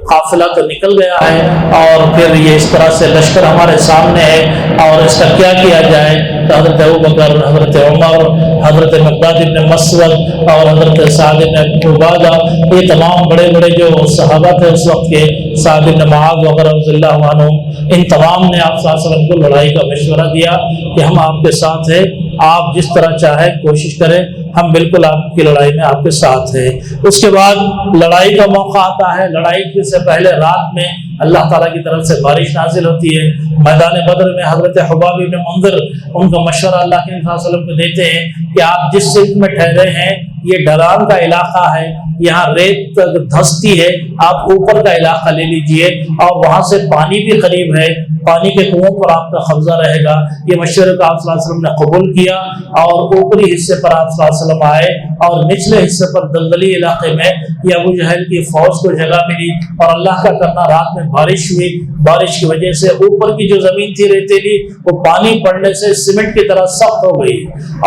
قافلہ تو نکل گیا ہے اور پھر یہ اس طرح سے لشکر ہمارے سامنے ہے اور اس کا کیا کیا جائے۔ تو حضرت ابوبکر، حضرت عمر، حضرت مقداد بن مسود اور حضرت سعد بن عبادہ، یہ تمام بڑے بڑے جو صحابہ تھے اس وقت کے، سعد بن معاذ وغیرہ رضی اللہ عنہم، ان تمام نے آپ صلی اللہ علیہ وسلم کو لڑائی کا مشورہ دیا کہ ہم آپ کے ساتھ ہیں، آپ جس طرح چاہیں کوشش کریں، ہم بالکل آپ کی لڑائی میں آپ کے ساتھ ہیں۔ اس کے بعد لڑائی کا موقع آتا ہے۔ لڑائی سے پہلے رات میں اللہ تعالیٰ کی طرف سے بارش نازل ہوتی ہے۔ میدان بدر میں حضرت حباب بن منذر ان کو مشورہ اللہ کے نبی صلی اللہ علیہ وسلم کو دیتے ہیں کہ آپ جس سمت میں ٹھہرے ہیں یہ ڈھلان کا علاقہ ہے، یہاں ریت دھستی ہے، آپ اوپر کا علاقہ لے لیجئے اور وہاں سے پانی بھی قریب ہے، پانی کے کنووں پر آپ کا قبضہ رہے گا۔ یہ مشورے کو آپ صلی اللہ علیہ وسلم نے قبول کیا اور اوپری حصے پر آپ صلی اللہ علیہ وسلم آئے اور نچلے حصے پر دلدلی علاقے میں یہ ابو جہل کی فوج کو جگہ ملی اور اللہ کا کرنا رات میں بارش ہوئی۔ بارش کی وجہ سے اوپر کی جو زمین تھی ریتیلی وہ پانی پڑنے سے سیمنٹ کی طرح سخت ہو گئی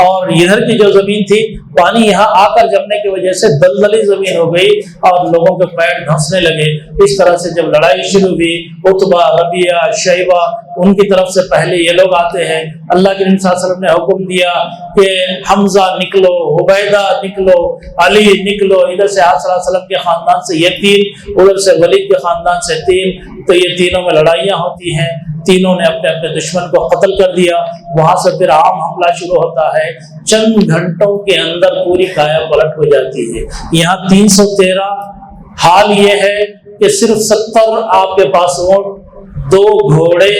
اور ادھر کی جو زمین تھی پانی یہاں آ کر جمنے کی وجہ سے دلدلی زمین ہو گئی اور لوگوں کے پیر دھنسنے لگے۔ اس طرح سے جب لڑائی شروع ہوئی، عتبہ، ربیعہ، شیبہ ان کی طرف سے پہلے یہ لوگ آتے ہیں۔ اللہ کے نبی صلی اللہ علیہ وسلم نے حکم دیا کہ حمزہ نکلو، عبیدہ نکلو، علی نکلو۔ ادھر سے آپ صلی اللہ علیہ وسلم کے خاندان سے یہ 3، ادھر سے ولید کے خاندان سے 3، تو یہ تینوں میں لڑائیاں ہوتی ہیں۔ تینوں نے اپنے اپنے دشمن کو قتل کر دیا۔ وہاں سے پھر عام حملہ شروع ہوتا ہے۔ چند گھنٹوں کے اندر پوری کایا پلٹ ہو جاتی ہے۔ یہاں 313، حال یہ ہے کہ صرف 70 آپ کے پاس اونٹ 2 گھوڑے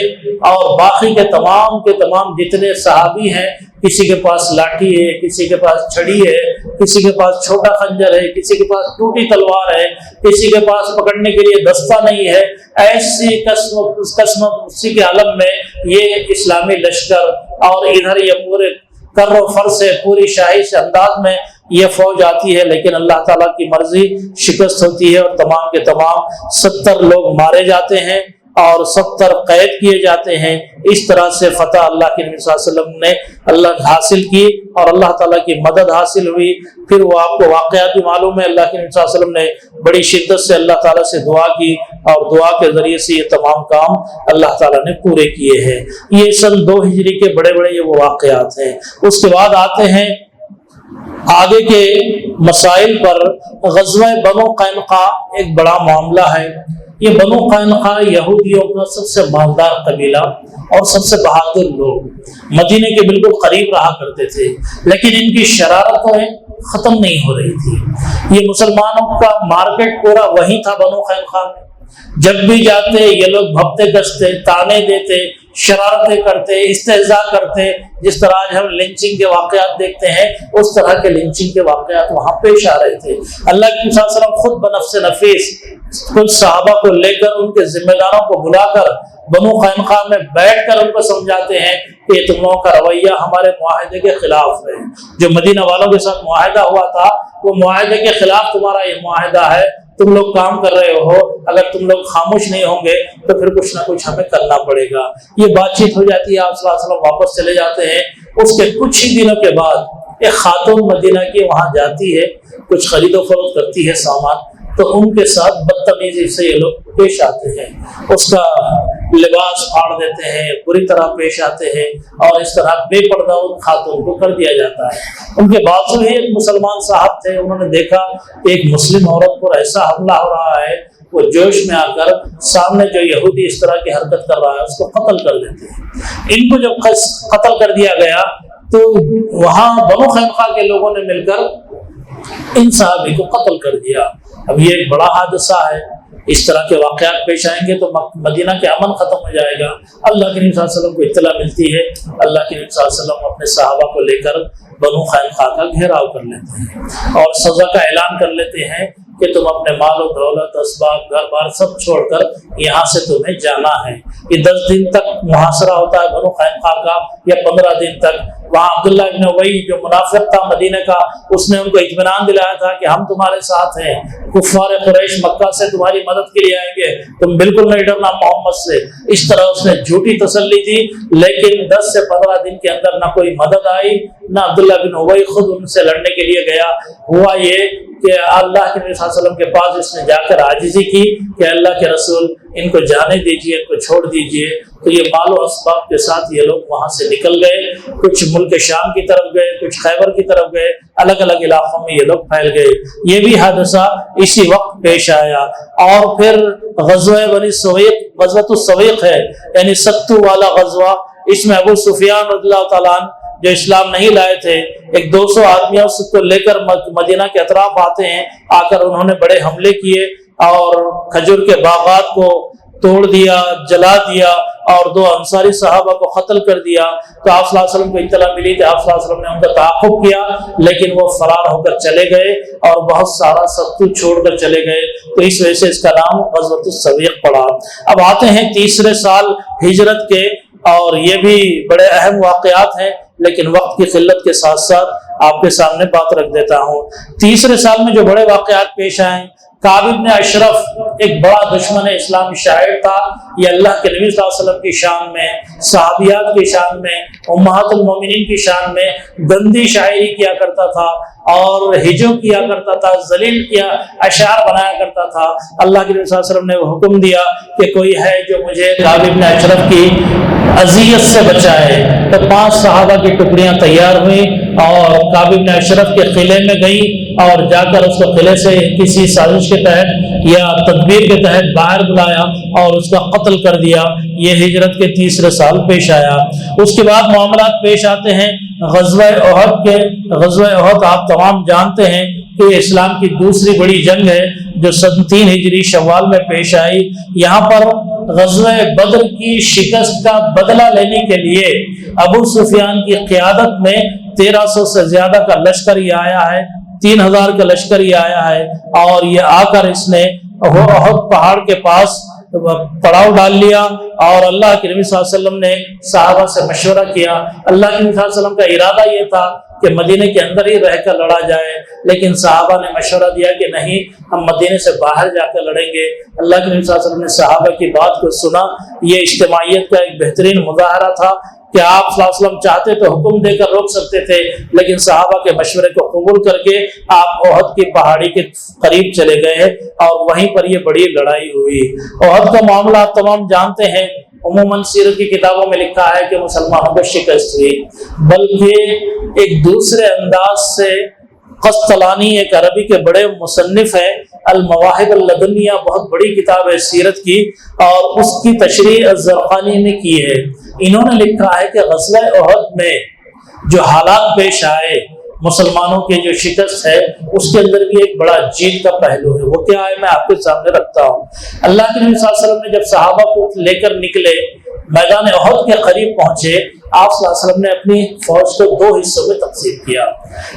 اور باقی کے تمام جتنے صحابی ہیں، کسی کے پاس لاٹھی ہے، کسی کے پاس چھڑی ہے، کسی کے پاس چھوٹا خنجر ہے، کسی کے پاس ٹوٹی تلوار ہے، کسی کے پاس پکڑنے کے لیے دستہ نہیں ہے، ایسی قسم اسی کے عالم میں یہ اسلامی لشکر اور ادھر یہ پورے کر و فر سے پوری شاہی سے انداز میں یہ فوج آتی ہے، لیکن اللہ تعالیٰ کی مرضی شکست ہوتی ہے اور تمام کے تمام 70 لوگ مارے جاتے ہیں اور 70 قید کیے جاتے ہیں۔ اس طرح سے فتح اللہ کے نبی صلی اللہ علیہ وسلم نے اللہ حاصل کی اور اللہ تعالیٰ کی مدد حاصل ہوئی۔ پھر وہ آپ کو واقعات بھی معلوم ہے، اللہ کے نبی صلی اللہ علیہ وسلم نے بڑی شدت سے اللہ تعالیٰ سے دعا کی اور دعا کے ذریعے سے یہ تمام کام اللہ تعالیٰ نے پورے کیے ہیں۔ یہ سن 2 ہجری کے بڑے بڑے یہ وہ واقعات ہیں۔ اس کے بعد آتے ہیں آگے کے مسائل پر۔ غزوہ بنو قینقاع ایک بڑا معاملہ ہے۔ یہ بنو قینقاع یہودیوں کا سب سے مالدار قبیلہ اور سب سے بہادر لوگ، مدینے کے بالکل قریب رہا کرتے تھے، لیکن ان کی شرارتیں ختم نہیں ہو رہی تھی۔ یہ مسلمانوں کا مارکیٹ پورا وہی تھا بنو قینقاع میں۔ جب بھی جاتے یہ لوگ بھگتے گشتے، تانے دیتے، شرارتیں کرتے، استہزاء کرتے۔ جس طرح آج ہم لنچنگ کے واقعات دیکھتے ہیں، اس طرح کے لنچنگ کے واقعات وہاں پیش آ رہے تھے۔ اللہ کے نبی صلی اللہ علیہ وسلم خود بنفس نفیس کچھ صحابہ کو لے کر، ان کے ذمہ داروں کو بلا کر بنو قینقاع میں بیٹھ کر ان کو سمجھاتے ہیں کہ یہ تم لوگوں کا رویہ ہمارے معاہدے کے خلاف ہے۔ جو مدینہ والوں کے ساتھ معاہدہ ہوا تھا، وہ معاہدے کے خلاف تمہارا یہ معاہدہ ہے، تم لوگ کام کر رہے ہو، اگر تم لوگ خاموش نہیں ہوں گے تو پھر کچھ نہ کچھ ہمیں کرنا پڑے گا۔ یہ بات چیت ہو جاتی ہے، آپ صلی اللہ علیہ وسلم واپس چلے جاتے ہیں۔ اس کے کچھ ہی دنوں کے بعد ایک خاتون مدینہ کی وہاں جاتی ہے، کچھ خرید و فروخت کرتی ہے سامان، تو ان کے ساتھ بدتمیزی سے یہ لوگ پیش آتے ہیں، اس کا لباس پھاڑ دیتے ہیں، بری طرح پیش آتے ہیں، اور اس طرح بے پردہ ان خاتون کو کر دیا جاتا ہے۔ ان کے بازو ہی ایک مسلمان صاحب تھے، انہوں نے دیکھا کہ ایک مسلم عورت پر ایسا حملہ ہو رہا ہے، وہ جوش میں آ کر سامنے جو یہودی اس طرح کی حرکت کر رہا ہے اس کو قتل کر دیتے ہیں۔ ان کو جب قتل کر دیا گیا تو وہاں بنو قینقاع کے لوگوں نے مل کر ان صحابی کو قتل کر دیا۔ اب یہ ایک بڑا حادثہ ہے، اس طرح کے واقعات پیش آئیں گے تو مدینہ کے امن ختم ہو جائے گا۔ اللہ کے نبی صلی اللہ علیہ وسلم کو اطلاع ملتی ہے، اللہ کے نبی صلی اللہ علیہ وسلم اپنے صحابہ کو لے کر بنو قینقاع کا گھیراؤ کر لیتے ہیں اور سزا کا اعلان کر لیتے ہیں کہ تم اپنے مال و دولت، اسباب، گھر بار سب چھوڑ کر یہاں سے تمہیں جانا ہے۔ یہ 10 دن تک محاصرہ ہوتا ہے بنو قینقاع کا، یا 15 دن تک۔ وہاں عبداللہ ابن ابی جو منافق تھا مدینہ کا، اس نے ان کو اطمینان دلایا تھا کہ ہم تمہارے ساتھ ہیں، کفار قریش مکہ سے تمہاری مدد کے لیے آئیں گے، تم بالکل نہیں ڈرنا محمد سے۔ اس طرح اس نے جھوٹی تسلی دی، لیکن 10 سے 15 دن کے اندر نہ کوئی مدد آئی، نہ عبداللہ بن ابی خود ان سے لڑنے کے لیے گیا۔ ہوا یہ کہ اللہ کے نبی صلی اللہ علیہ وسلم کے پاس اس نے جا کر عاجزی کی کہ اللہ کے رسول ان کو جانے دیجئے، ان کو چھوڑ دیجئے۔ تو یہ مال و اسباب کے ساتھ یہ لوگ وہاں سے نکل گئے، کچھ ملک شام کی طرف گئے، کچھ خیبر کی طرف گئے، الگ الگ علاقوں میں یہ لوگ پھیل گئے۔ یہ بھی حادثہ اسی وقت پیش آیا۔ اور پھر غزوہ بنی سویق، غزوۃ السویق ہے، یعنی ستو والا غزوہ۔ اس میں ابو سفیان رضی اللہ تعالیٰ عنہ جو اسلام نہیں لائے تھے، ایک 200 آدمیوں کو لے کر مدینہ کے اطراف آتے ہیں۔ آ کر انہوں نے بڑے حملے کیے اور کھجور کے باغات کو توڑ دیا، جلا دیا، اور 2 انصاری صحابہ کو قتل کر دیا۔ تو آپ صلی اللہ علیہ وسلم کو اطلاع ملی کہ آپ صلی اللہ علیہ وسلم نے ان کا تعاقب کیا، لیکن وہ فرار ہو کر چلے گئے اور بہت سارا ستو چھوڑ کر چلے گئے۔ تو اس وجہ سے اس کا نام غزوۃ السویق پڑا۔ اب آتے ہیں تیسرے سال ہجرت کے، اور یہ بھی بڑے اہم واقعات ہیں، لیکن وقت کی قلت کے ساتھ ساتھ آپ کے سامنے بات رکھ دیتا ہوں۔ تیسرے سال میں جو بڑے واقعات پیش آئے، کعب بن اشرف ایک بڑا دشمن اسلام شاعر تھا۔ یہ اللہ کے نبی صلی اللہ علیہ وسلم کی شان میں، صحابیات کی شان میں، امہات المومنین کی شان میں گندی شاعری کیا کرتا تھا اور ہجو کیا کرتا تھا، ذلیل کیا اشعار بنایا کرتا تھا۔ اللہ کے نبی صلی اللہ علیہ وسلم نے حکم دیا کہ کوئی ہے جو مجھے کعب بن اشرف کی اذیت سے بچائے۔ تو 5 صحابہ کی ٹکڑیاں تیار ہوئیں اور کعب بن اشرف کے قلعے میں گئیں اور جا کر اس کو قلعے سے کسی سازش کے تحت یا تدبیر کے تحت باہر بلایا اور اس کا قتل کر دیا۔ یہ ہجرت کے تیسرے سال پیش آیا۔ اس کے بعد معاملات پیش آتے ہیں غزوہ احد کے۔ غزوہ احد آپ تمام جانتے ہیں کہ اسلام کی دوسری بڑی جنگ ہے جو 3 ہجری شوال میں پیش آئی۔ یہاں پر غزوہ بدر کی شکست کا بدلہ لینے کے لیے ابو سفیان کی قیادت میں 1300 سے زیادہ کا لشکر یہ آیا ہے، 3000 کا لشکر یہ آیا ہے، اور یہ آ کر اس نے احد پہاڑ کے پاس پڑاؤ ڈال لیا۔ اور اللہ کے نبی صلی اللہ علیہ وسلم نے صحابہ سے مشورہ کیا۔ اللہ کے نبی صلی اللہ علیہ وسلم کا ارادہ یہ تھا کہ مدینے کے اندر ہی رہ کر لڑا جائے، لیکن صحابہ نے مشورہ دیا کہ نہیں، ہم مدینے سے باہر جا کر لڑیں گے۔ اللہ کے نبی صلی اللہ علیہ وسلم نے صحابہ کی بات کو سنا۔ یہ اجتماعیت کا ایک بہترین مظاہرہ تھا کہ آپ صلی اللہ علیہ وسلم چاہتے تو حکم دے کر روک سکتے تھے، لیکن صحابہ کے مشورے کو قبول کر کے آپ احد کی پہاڑی کے قریب چلے گئے اور وہیں پر یہ بڑی لڑائی ہوئی۔ احد کا معاملہ آپ تمام جانتے ہیں، عموماً سیرت کی کتابوں میں لکھا ہے کہ مسلمانوں کو شکست ہوئی، بلکہ ایک دوسرے انداز سے قسطلانی ایک عربی کے بڑے مصنف ہیں، المواہب اللدنیہ بہت بڑی کتاب ہے سیرت کی، اور اس کی تشریح الزرقانی نے کی ہے۔ انہوں نے لکھا ہے کہ غزوہ احد میں جو حالات پیش آئے، مسلمانوں کی جو شکست ہے، اس کے اندر بھی ایک بڑا جیت کا پہلو ہے۔ وہ کیا ہے میں آپ کے سامنے رکھتا ہوں۔ اللہ کے نبی صلی اللہ علیہ وسلم نے جب صحابہ کو لے کر نکلے، میدان احد کے قریب پہنچے، آپ صلی اللہ علیہ وسلم نے اپنی فوج کو 2 حصوں میں تقسیم کیا۔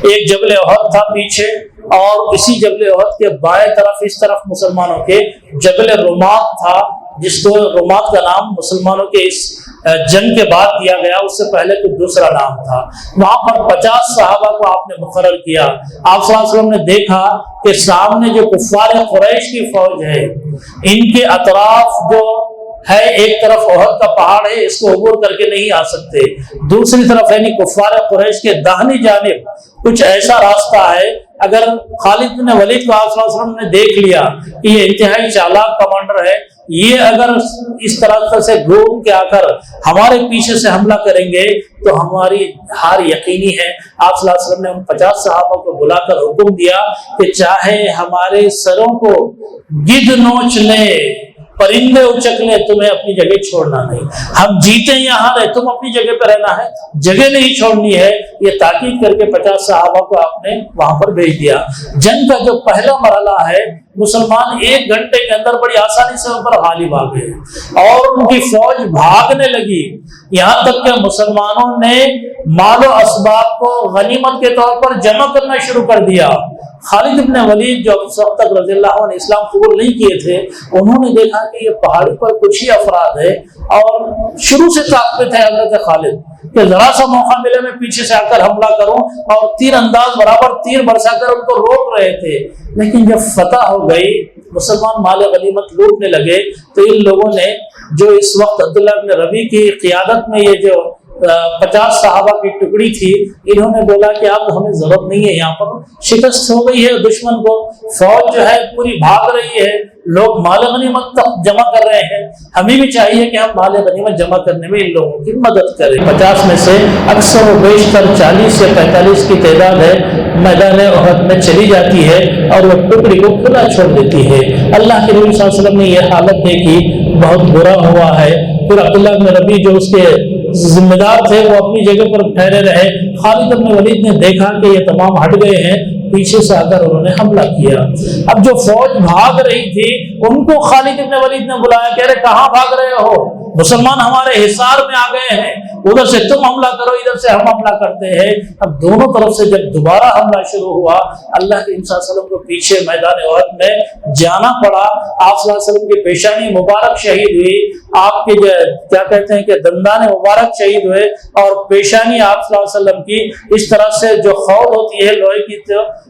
ایک جبل احد تھا پیچھے، اور اسی جبل احد کے بائیں طرف اس طرف مسلمانوں کے جبل رمات تھا، جس کو رمات کا نام مسلمانوں کے اس جنگ کے بعد دیا گیا، اس سے پہلے کچھ دوسرا نام تھا۔ وہاں پر 50 صحابہ کو آپ نے مقرر کیا۔ آپ صلی اللہ علیہ وسلم نے دیکھا کہ سامنے جو کفار قریش کی فوج ہے، ان کے اطراف جو ہے، ایک طرف احد کا پہاڑ ہے، اس کو عبور کر کے نہیں آ سکتے، دوسری طرف یعنی کفار قریش کے داہنی جانب کچھ ایسا راستہ ہے، اگر خالد بن ولید کو آپ صلی اللہ علیہ وسلم نے دیکھ لیا کہ یہ انتہائی چالاک کمانڈر ہے، یہ اگر اس طرح سے گھوم کے آ کر ہمارے پیچھے سے حملہ کریں گے تو ہماری ہار یقینی ہے۔ آپ صلی اللہ علیہ وسلم نے 50 صحابہ کو بلا کر حکم دیا کہ چاہے ہمارے سروں کو گدھ نوچ لے، پرندے اچک لیں، تمہیں اپنی جگہ چھوڑنا نہیں، ہم جیتے یہاں رہے، تم اپنی جگہ پہ رہنا ہے، جگہ نہیں چھوڑنی ہے۔ یہ تاکید کر کے 50 صحابہ کو آپ نے وہاں پر بھیج دیا۔ جنگ کا جو پہلا مرحلہ ہے، مسلمان 1 گھنٹے کے اندر بڑی آسانی سے ان پر غالب آ گئے اور ان کی فوج بھاگنے لگی، یہاں تک کہ مسلمانوں نے مال و اسباب کو غنیمت کے طور پر جمع کرنا شروع کر دیا۔ خالد بن ولید جو اس وقت تک رضی اللہ عنہ اسلام قبول نہیں کیے تھے، انہوں نے دیکھا کہ یہ پہاڑی پر کچھ ہی افراد ہے، اور شروع سے طاقت ہے حضرت خالد کہ ذرا سا موقع ملے میں پیچھے سے آ کر حملہ کروں، اور تیر انداز برابر تیر برسا کر ان کو روک رہے تھے۔ لیکن جب فتح ہو گئی، مسلمان مال غنیمت لوٹنے لگے، تو ان لوگوں نے جو اس وقت عبداللہ بن ربیع کی قیادت میں یہ جو 50 صحابہ کی ٹکڑی تھی، انہوں نے بولا کہ اب ہمیں ضرورت نہیں ہے، یہاں پر شکست ہو گئی ہے دشمن کو، فوج جو ہے پوری بھاگ رہی ہے، لوگ مال غنیمت تک جمع کر رہے ہیں، ہمیں بھی چاہیے کہ ہم مال غنیمت جمع کرنے میں ان لوگوں کی مدد کریں۔ 50 میں سے اکثر و بیشتر 40 سے 45 کی تعداد ہے میدان احد میں چلی جاتی ہے اور وہ ٹکڑی کو کھلا چھوڑ دیتی ہے۔ اللہ کے نبی صلی اللہ علیہ وسلم نے یہ حالت دیکھی، بہت برا ہوا ہے۔ پھر عبداللہ بن ربیع جو اس کے ذمہ دار تھے، وہ اپنی جگہ پر ٹھہرے رہے۔ خالد بن ولید نے دیکھا کہ یہ تمام ہٹ گئے ہیں، پیچھے سے آ کر انہوں نے حملہ کیا۔ اب جو فوج بھاگ رہی تھی، ان کو خالد بن ولید نے بلایا کہ ارے کہاں بھاگ رہے ہو، مسلمان ہمارے حصار میں آ گئے ہیں، ادھر سے تم حملہ کرو، ادھر سے ہم حملہ کرتے ہیں۔ اب دونوں طرف سے جب دوبارہ حملہ شروع ہوا، اللہ کے نبی صلی اللہ علیہ وسلم کو پیچھے میدان احد میں جانا پڑا۔ آپ صلی اللہ علیہ وسلم کی پیشانی مبارک شہید ہوئی، آپ کے کیا کہتے ہیں کہ دندان مبارک شہید ہوئے، اور پیشانی آپ صلی اللہ علیہ وسلم کی اس طرح سے جو خود ہوتی ہے لوہے کی،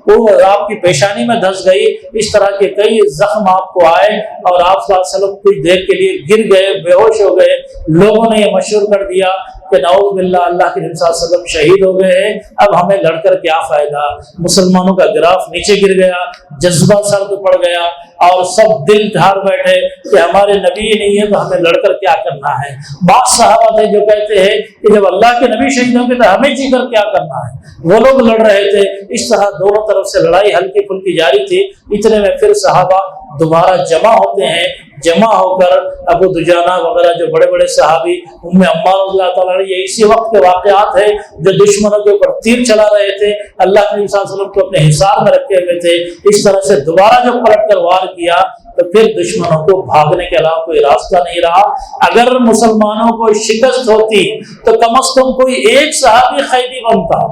وہ آپ کی پیشانی میں دھس گئی۔ اس طرح کے کئی زخم آپ کو آئے اور آپ صلی اللہ علیہ وسلم کچھ دیر کے لیے گر گئے، بے ہوش ہو گئے۔ لوگوں نے یہ مشہور کر دیا کہ نعوذ باللہ، اللہ کے نبی صلی اللہ علیہ وسلم شہید ہو گئے ہیں، اب ہمیں لڑ کر کیا فائدہ۔ مسلمانوں کا گراف نیچے گر گیا، جذبہ سرد پڑ گیا، اور سب دل ڈھار بیٹھے کہ ہمارے نبی نہیں ہے تو ہمیں لڑ کر کیا کرنا ہے۔ بعض صحابہ تھے جو کہتے ہیں کہ جب اللہ کے نبی شہید ہوں گے تو ہمیں جی کر کیا کرنا ہے، وہ لوگ لڑ رہے تھے۔ اس طرح دونوں طرف سے لڑائی ہلکی پھلکی جاری تھی۔ اتنے میں پھر صحابہ دوبارہ جمع ہوتے ہیں، جمع ہو کر ابو دجانہ وغیرہ جو بڑے بڑے صحابی، ام عمار رضی اللہ تعالیٰ عنہ، یہ اسی وقت کے واقعات ہیں جو دشمنوں کے اوپر تیر چلا رہے تھے، اللہ کے نبی صلی اللہ علیہ وسلم کو اپنے حصار میں رکھے ہوئے تھے۔ اس طرح سے دوبارہ جو پلٹ کر وار کیا تو پھر دشمنوں کو بھاگنے کے علاوہ کوئی راستہ نہیں رہا۔ اگر مسلمانوں کو شکست ہوتی تو کم از کم کوئی ایک صحابی قیدی بنتا،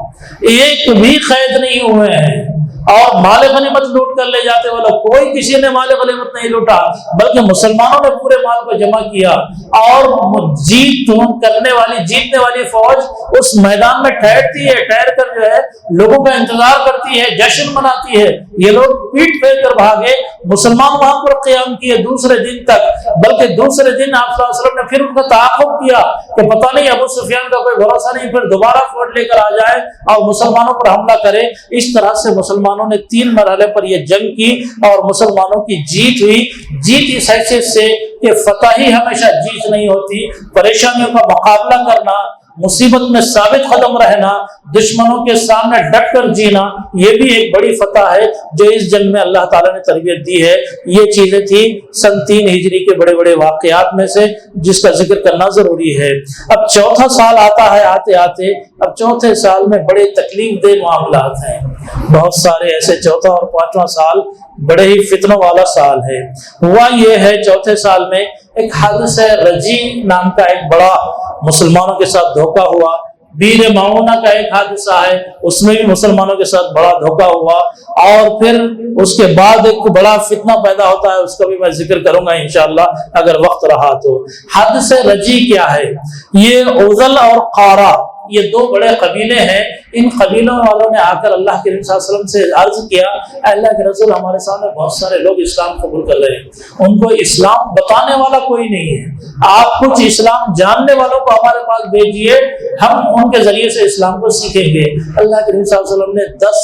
ایک بھی قید نہیں ہوئے ہیں، اور مال غنیمت لوٹ کر لے جاتے والا کوئی کسی نے مال غنیمت نہیں لوٹا، بلکہ مسلمانوں نے پورے مال کو جمع کیا، اور جیتنے والی فوج اس میدان میں ٹھہرتی ہے، ٹھہر کر جو ہے لوگوں کا انتظار کرتی ہے، جشن مناتی ہے۔ یہ لوگ پیٹ پھیر کر بھاگے، مسلمان وہاں پر قیام کیے دوسرے دن تک، بلکہ دوسرے دن آپ صلی اللہ علیہ وسلم نے پھر ان کا تعاقب کیا کہ پتہ نہیں ابو سفیان کا کوئی بھروسہ نہیں، پھر دوبارہ فوج لے کر آ جائے اور مسلمانوں پر حملہ کرے۔ اس طرح سے مسلمانوں نے 3 مرحلے پر یہ جنگ کی اور مسلمانوں کی جیت ہوئی۔ جیت اس حیثیت سے کہ فتح ہی ہمیشہ جیت نہیں ہوتی، پریشانیوں کا مقابلہ کرنا، مصیبت میں ثابت قدم رہنا، دشمنوں کے سامنے ڈٹ کر جینا، یہ بھی ایک بڑی فتح ہے جو اس جنگ میں اللہ تعالیٰ نے تربیت دی ہے۔ یہ چیزیں تھیں سن 3 ہجری کے بڑے بڑے واقعات میں سے جس کا ذکر کرنا ضروری ہے۔ اب چوتھا سال آتا ہے آتے آتے، اب چوتھے سال میں بڑے تکلیف دہ معاملات ہیں، بہت سارے ایسے۔ چوتھا اور 5واں سال بڑے ہی فتنوں والا سال ہے۔ ہوا یہ ہے چوتھے سال میں ایک حادثہ رجی نام کا ایک بڑا مسلمانوں کے ساتھ دھوکہ ہوا۔ بیر معونہ کا ایک حادثہ ہے، اس میں بھی مسلمانوں کے ساتھ بڑا دھوکہ ہوا، اور پھر اس کے بعد ایک بڑا فتنہ پیدا ہوتا ہے، اس کا بھی میں ذکر کروں گا انشاءاللہ اگر وقت رہا تو۔ حادثہ رجی کیا ہے؟ یہ اوزل اور قارا، یہ 2 بڑے قبیلے ہیں۔ ان قبیلوں والوں نے آ کر اللہ کے نبی صلی اللہ علیہ وسلم سے عرض کیا، اے اللہ کے رسول، ہمارے سامنے بہت سارے لوگ اسلام قبول کر رہے ہیں، ان کو اسلام بتانے والا کوئی نہیں ہے، آپ کچھ اسلام جاننے والوں کو ہمارے پاس بھیجیے، ہم ان کے ذریعے سے اسلام کو سیکھیں گے۔ اللہ کے نبی صلی اللہ علیہ وسلم نے 10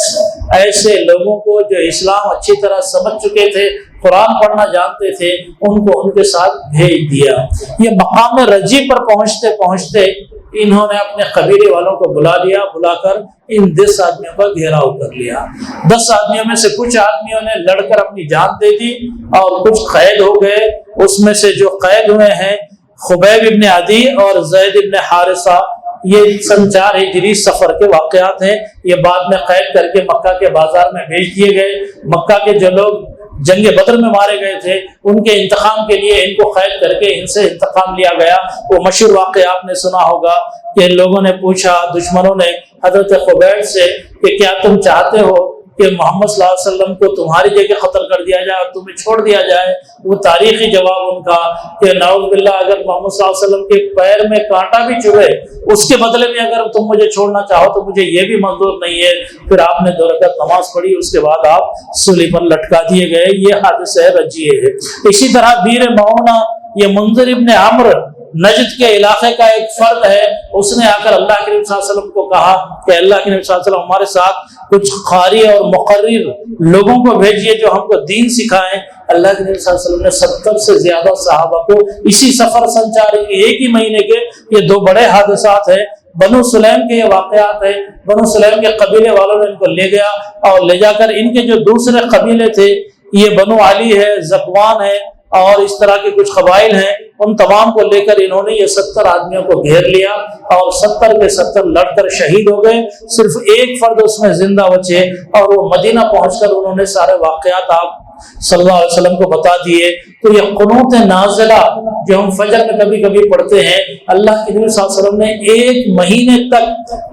ایسے لوگوں کو جو اسلام اچھی طرح سمجھ چکے تھے، قرآن پڑھنا جانتے تھے، ان کو ان کے ساتھ بھیج دیا۔ یہ مقام رجی پر پہنچتے پہنچتے انہوں نے اپنے قبیلے والوں کو بلا لیا، بلا کر ان 10 آدمیوں کا گھیراؤ کر لیا۔ 10 آدمیوں میں سے کچھ آدمیوں نے لڑ کر اپنی جان دے دی اور کچھ قید ہو گئے۔ اس میں سے جو قید ہوئے ہیں خبیب ابن عدی اور زید ابن حارثہ، یہ سن 4 ہجری سفر کے واقعات ہیں۔ یہ بعد میں قید کر کے مکہ کے بازار میں بیچ دیے گئے۔ مکہ کے جو لوگ جنگ بدر میں مارے گئے تھے، ان کے انتقام کے لیے ان کو قید کر کے ان سے انتقام لیا گیا۔ وہ مشہور واقعہ آپ نے سنا ہوگا کہ لوگوں نے پوچھا، دشمنوں نے حضرت خبیب سے کہ کیا تم چاہتے ہو کہ محمد صلی اللہ علیہ وسلم کو تمہاری جگہ قتل کر دیا جائے اور تمہیں چھوڑ دیا جائے؟ وہ تاریخی جواب ان کا کہ نعوذ باللہ، اگر محمد صلی اللہ علیہ وسلم کے پیر میں کانٹا بھی چبھے اس کے بدلے میں اگر تم مجھے چھوڑنا چاہو تو مجھے یہ بھی منظور نہیں ہے۔ پھر آپ نے 2 رکعت نماز پڑھی، اس کے بعد آپ سولی پر لٹکا دیے گئے۔ یہ حادثہ رجیہ ہے۔ اسی طرح بیر معونہ، یہ منذر ابن عمرو نجد کے علاقے کا ایک فرد ہے، اس نے آ کر اللہ کے نبی صلی اللہ علیہ وسلم کو کہا کہ اللہ کے نبی صلی اللہ علیہ وسلم، ہمارے ساتھ کچھ قاری اور مقرر لوگوں کو بھیجیے جو ہم کو دین سکھائیں۔ اللہ کے نبی صلی اللہ علیہ وسلم نے 70 سے زیادہ صحابہ کو اسی سفر سن 4 ایک ہی مہینے کے، یہ 2 بڑے حادثات ہیں۔ بنو سلیم کے یہ واقعات ہیں۔ بنو سلیم کے قبیلے والوں نے ان کو لے گیا اور لے جا کر ان کے جو دوسرے قبیلے تھے، یہ بنو علی ہے، زکوان ہے اور اس طرح کے کچھ قبائل ہیں، ان تمام کو لے کر انہوں نے یہ 70 آدمیوں کو گھیر لیا اور 70 کے 70 لڑ کر شہید ہو گئے۔ صرف ایک فرد اس میں زندہ بچے اور وہ مدینہ پہنچ کر انہوں نے سارے واقعات آپ صلی اللہ علیہ وسلم کو بتا دیے۔ تو یہ قنوت نازلہ جو ہم فجر میں کبھی کبھی پڑھتے ہیں، اللہ کے نبی صلی اللہ علیہ وسلم نے 1 مہینے تک